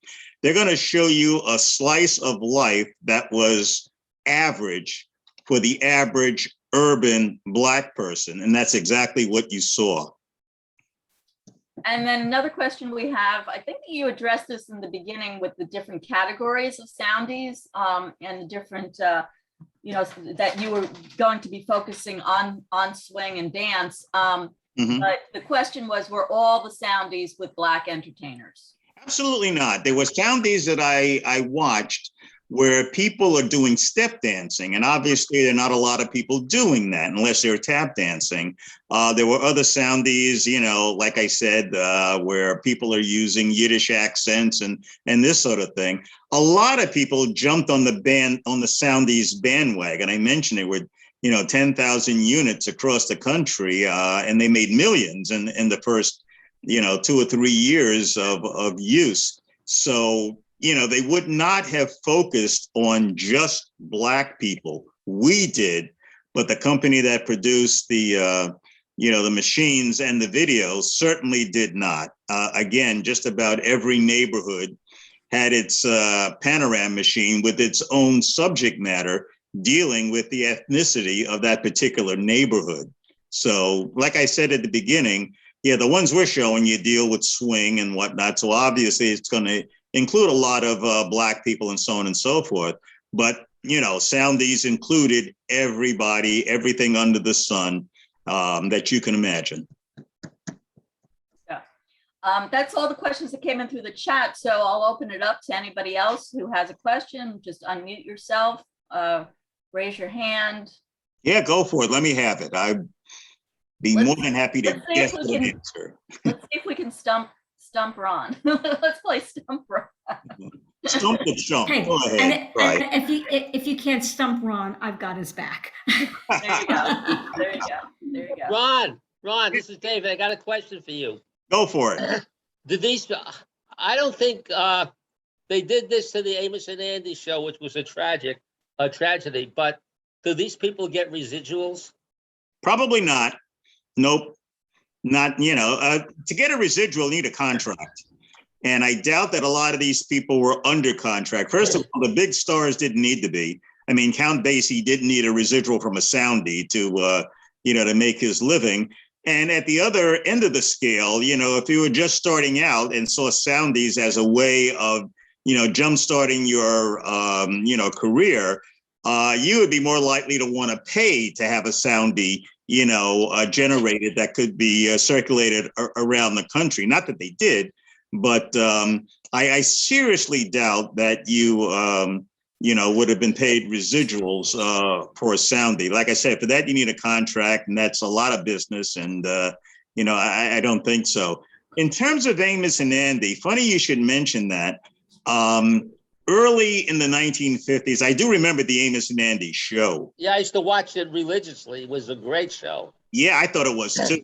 They're going to show you a slice of life that was average for the average urban Black person. And that's exactly what you saw. And then another question we have, I think that you addressed this in the beginning with the different categories of soundies and the different, that you were going to be focusing on swing and dance. But the question was, were all the soundies with Black entertainers? Absolutely not. There was soundies that I watched where people are doing step dancing. And obviously there are not a lot of people doing that unless they're tap dancing. There were other soundies, you know, like I said, where people are using Yiddish accents and this sort of thing. A lot of people jumped on the soundies bandwagon. I mentioned it with, you know, 10,000 units across the country, and they made millions in the first, you know, 2 or 3 years of use. So, you know, they would not have focused on just Black people. We did, but the company that produced the, you know, the machines and the videos certainly did not. Again, just about every neighborhood had its Panoram machine with its own subject matter dealing with the ethnicity of that particular neighborhood. So, like I said at the beginning, yeah, the ones we're showing you deal with swing and whatnot. So obviously it's going to include a lot of Black people and so on and so forth. But, you know, Soundies included everybody, everything under the sun that you can imagine. Yeah. That's all the questions that came in through the chat. So I'll open it up to anybody else who has a question. Just unmute yourself, raise your hand. Yeah, go for it. Let me have it. I'd be more than happy to guess the answer. Let's see if we can stump Ron. Let's play stump Ron. Stump the chump. Hey, Go ahead. and if you can't stump Ron, I've got his back. There you go. There you go. There you go. Ron, this is David. I got a question for you. Go for it. Did these? I don't think they did this to the Amos and Andy show, which was a tragedy. But do these people get residuals? Probably not. Nope. Not, you know, to get a residual, you need a contract. And I doubt that a lot of these people were under contract. First of all, the big stars didn't need to be. I mean, Count Basie didn't need a residual from a soundie to, you know, to make his living. And at the other end of the scale, you know, if you were just starting out and saw soundies as a way of, you know, jumpstarting your, you know, career, you would be more likely to want to pay to have a soundie, you know, generated that could be circulated around the country. Not that they did, but I seriously doubt that you, you know, would have been paid residuals for a soundie. Like I said, for that, you need a contract, and that's a lot of business. And, you know, I don't think so. In terms of Amos and Andy, funny you should mention that. Early in the 1950s, I do remember the Amos and Andy show. Yeah, I used to watch it religiously. It was a great show. Yeah, I thought it was too.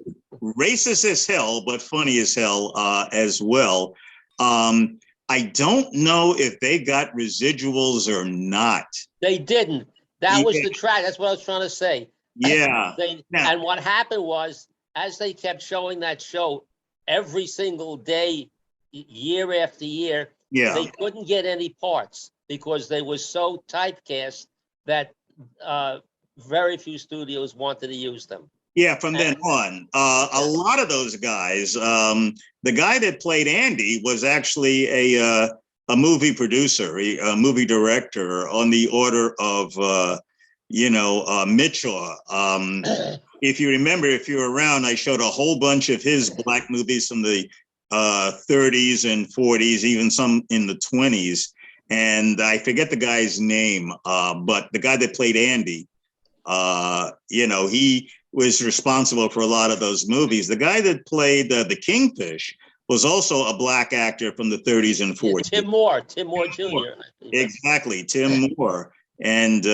Racist as hell, but funny as hell as well. I don't know if they got residuals or not. They didn't. That was the track. That's what I was trying to say. Yeah. And what happened was, as they kept showing that show every single day, year after year, yeah, they couldn't get any parts because they were so typecast that very few studios wanted to use them. Yeah, from then on, a lot of those guys, the guy that played Andy was actually a movie producer, a movie director on the order of, you know, Mitchell. If you remember, if you were around, I showed a whole bunch of his Black movies from the 30s and 40s, even some in the 20s. And I forget the guy's name, but the guy that played Andy, you know, he was responsible for a lot of those movies. The guy that played the Kingfish was also a Black actor from the 30s and 40s. Yeah, Tim Moore Jr. Exactly, Tim Moore. And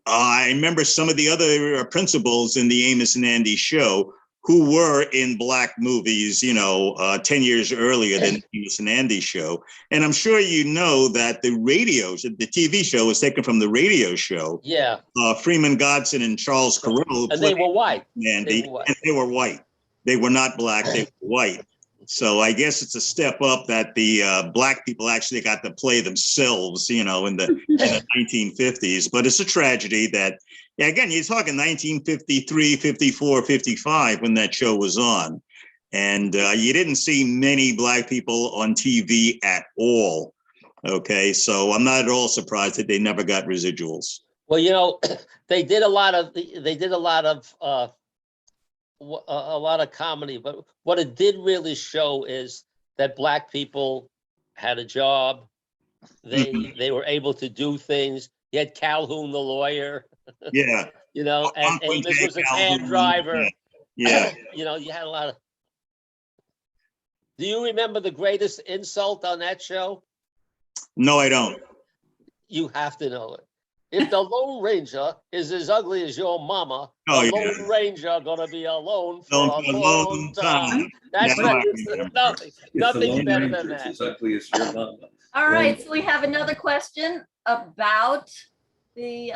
I remember some of the other principals in the Amos and Andy show who were in Black movies, you know, 10 years earlier than the Amos and Andy show. And I'm sure you know that the TV show was taken from the radio show. Yeah. Freeman Godson and Charles Carroll. And they were white. Andy, and they were white. They were not Black, they were white. So I guess it's a step up that the Black people actually got to play themselves, you know, in the 1950s. But it's a tragedy that, yeah, again, you're talking 1953, 54, 55 when that show was on. And you didn't see many Black people on TV at all. Okay, so I'm not at all surprised that they never got residuals. Well, you know, they did a lot of comedy, but what it did really show is that Black people had a job, They were able to do things. You had Calhoun, the lawyer, Yeah. you know, and Uncle Amos J. was a Calhoun, cab driver. Yeah. You know, you had a lot of. Do you remember the greatest insult on that show? No, I don't. You have to know it. If the Lone Ranger is as ugly as your mama, Oh, the yeah. Lone Ranger gonna be alone for Don't a for a long long time. time. That's Now I right. remember. Nothing's better than that. As ugly as your mama. All right, so we have another question about the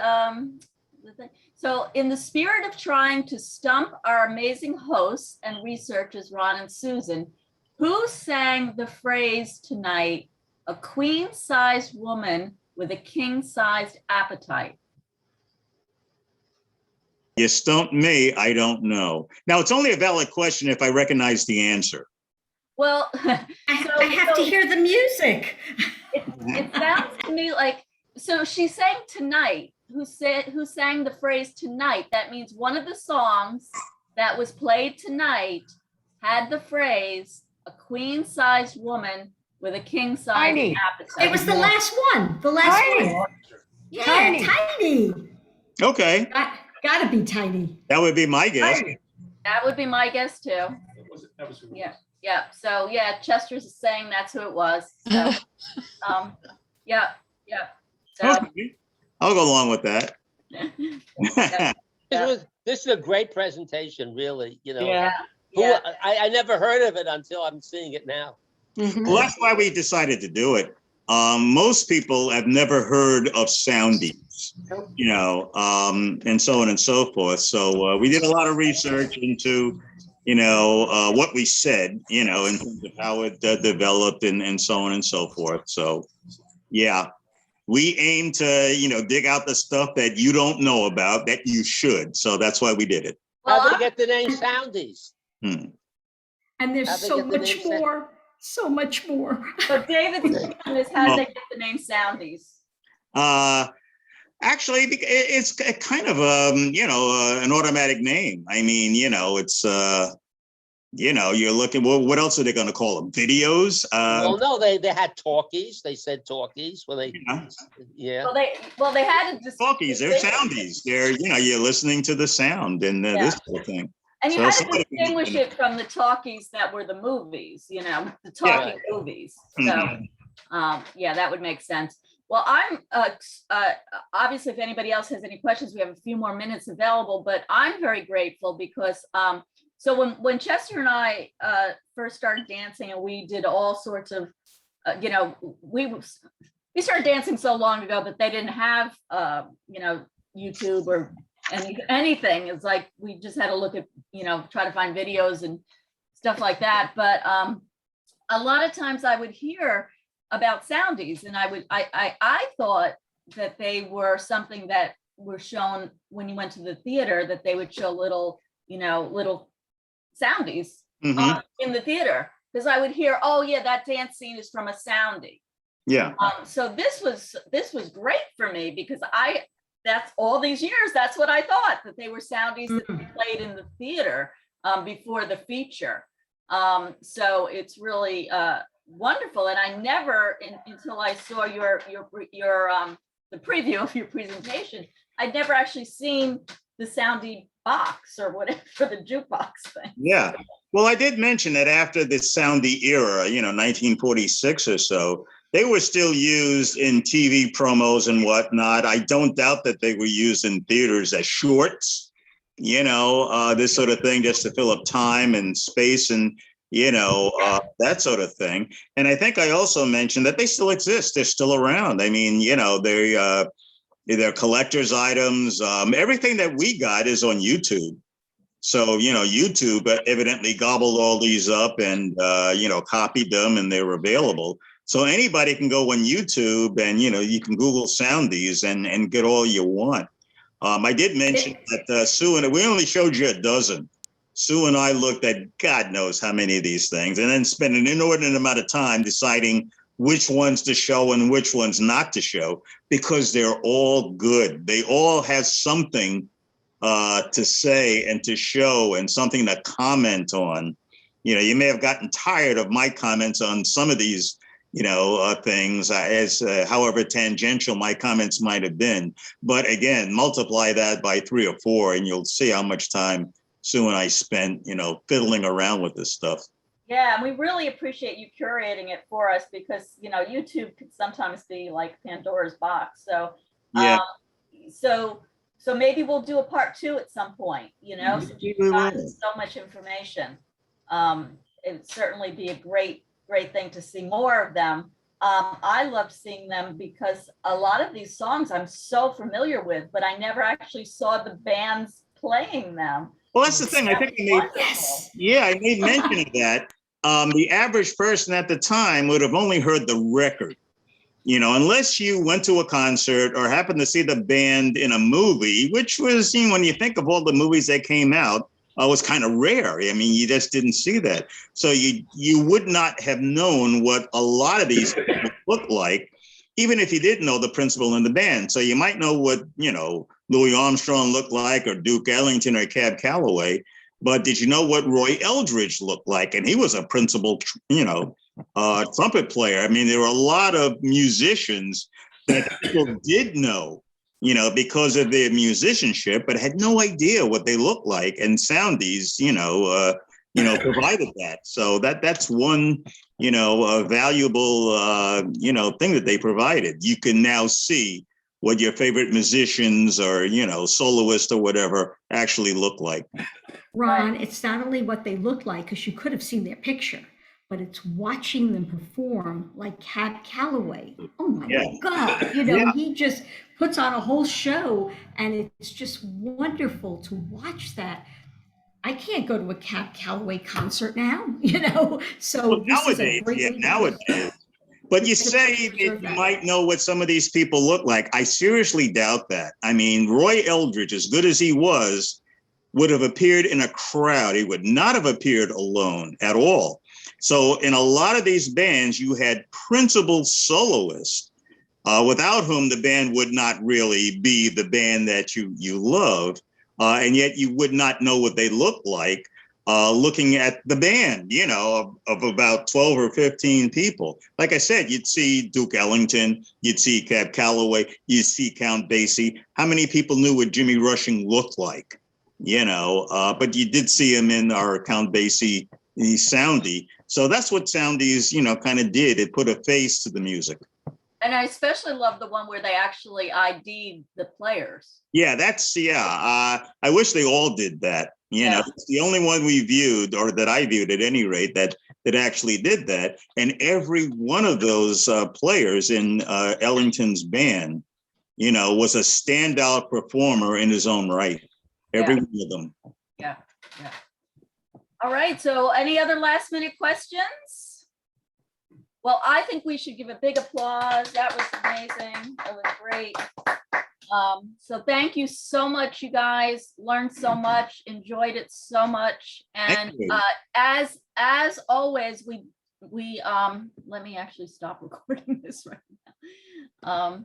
thing. So in the spirit of trying to stump our amazing hosts and researchers, Ron and Susan, who sang the phrase tonight, a queen-sized woman with a king-sized appetite? You stumped me. I don't know. Now, it's only a valid question if I recognize the answer. Well, I have to hear the music. it sounds to me like, so she sang tonight. Who sang the phrase tonight? That means one of the songs that was played tonight had the phrase a queen-sized woman with a king-sized appetite. It was the last one. The last one. Yeah, Tiny. Okay. Gotta be Tiny. That would be my guess. That would be my guess too. Yeah. Yeah. So yeah, Chester's saying that's who it was. So, yeah. So, Okay. I'll go along with that. This is a great presentation, really. You know, yeah. I never heard of it until I'm seeing it now. Well, that's why we decided to do it. Most people have never heard of Soundies, you know, and so on and so forth. So we did a lot of research into, you know, what we said, you know, in terms of how it developed and so on and so forth. So, yeah, we aim to, you know, dig out the stuff that you don't know about that you should. So that's why we did it. How did they get the name Soundies? And there's so much more. So much more. So David's question is, how did they get the name Soundies? Actually, it's kind of you know, an automatic name. I mean, you know, it's you know, you're looking. Well, what else are they going to call them? Videos? Well, no, they had talkies. They said talkies when they. Yeah. Well, they had to talkies. They're Soundies. They're, you know, you're listening to the sound and this sort of thing. And you had to distinguish it from the talkies that were the movies, you know, the talking movies. So, yeah, that would make sense. Well, I'm obviously, if anybody else has any questions, we have a few more minutes available, but I'm very grateful because so when Chester and I first started dancing, and we did all sorts of, you know, we started dancing so long ago that they didn't have, you know, YouTube or anything. It's like we just had to look at, you know, try to find videos and stuff like that. But a lot of times I would hear about Soundies, and I thought that they were something that were shown when you went to the theater, that they would show little, you know, little Soundies in the theater, because I would hear, oh yeah, that dance scene is from a Soundie. Yeah. So this was great for me, because that's all these years, that's what I thought, that they were Soundies that we played in the theater before the feature. So it's really wonderful. And I never, until I saw your the preview of your presentation, I'd never actually seen the Soundie box or whatever, for the jukebox thing. Yeah. Well, I did mention that after the Soundie era, you know, 1946 or so, they were still used in TV promos and whatnot. I don't doubt that they were used in theaters as shorts, you know, this sort of thing, just to fill up time and space and, you know, that sort of thing. And I think I also mentioned that they still exist. They're still around. I mean, you know, they're collector's items. Everything that we got is on YouTube. So, you know, YouTube evidently gobbled all these up and, you know, copied them, and they're available. So anybody can go on YouTube and, you know, you can Google Soundies and get all you want. I did mention that Sue, and we only showed you a dozen. Sue and I looked at God knows how many of these things, and then spent an inordinate amount of time deciding which ones to show and which ones not to show, because they're all good. They all have something to say and to show and something to comment on. You know, you may have gotten tired of my comments on some of these, things, as however tangential my comments might have been. But again, multiply that by 3 or 4, and you'll see how much time Sue and I spent, fiddling around with this stuff. Yeah, and we really appreciate you curating it for us because, YouTube could sometimes be like Pandora's box. So, Yeah. So maybe we'll do a part 2 at some point, since you've gotten so much information. It would certainly be a great thing to see more of them. I loved seeing them because a lot of these songs I'm so familiar with, but I never actually saw the bands playing them. Well, that's the thing. I think I made mention of that. The average person at the time would have only heard the record, unless you went to a concert or happened to see the band in a movie, which was, when you think of all the movies that came out, was kind of rare. I mean, you just didn't see that. So you would not have known what a lot of these people looked like, even if you didn't know the principal in the band. So you might know what, Louis Armstrong looked like, or Duke Ellington, or Cab Calloway. But did you know what Roy Eldridge looked like? And he was a principal, trumpet player. I mean, there were a lot of musicians that people did know, because of their musicianship, but had no idea what they looked like. And Soundies, provided that. So that's one, valuable, thing that they provided. You can now see what your favorite musicians or, soloists or whatever actually look like. Ron, it's not only what they look like, because you could have seen their picture, but it's watching them perform like Cab Calloway. Oh my God. He just puts on a whole show, and it's just wonderful to watch that. I can't go to a Cab Calloway concert now, So well, nowadays, nowadays. But you say that you might know what some of these people look like. I seriously doubt that. I mean, Roy Eldridge, as good as he was, would have appeared in a crowd. He would not have appeared alone at all. So in a lot of these bands, you had principal soloists, without whom the band would not really be the band that you love. And yet you would not know what they looked like looking at the band, of about 12 or 15 people. Like I said, you'd see Duke Ellington, you'd see Cab Calloway, you'd see Count Basie. How many people knew what Jimmy Rushing looked like? But you did see him in our Count Basie Soundie. So that's what Soundies, kind of did. It put a face to the music. And I especially love the one where they actually ID'd the players. Yeah, I wish they all did that. It's the only one we viewed, or that I viewed at any rate, that actually did that. And every one of those players in Ellington's band, was a standout performer in his own right. Every one of them. Yeah. All right. So any other last minute questions? Well, I think we should give a big applause. That was amazing. That was great. So thank you so much, you guys. Learned so much, enjoyed it so much. And as always, we let me actually stop recording this right now.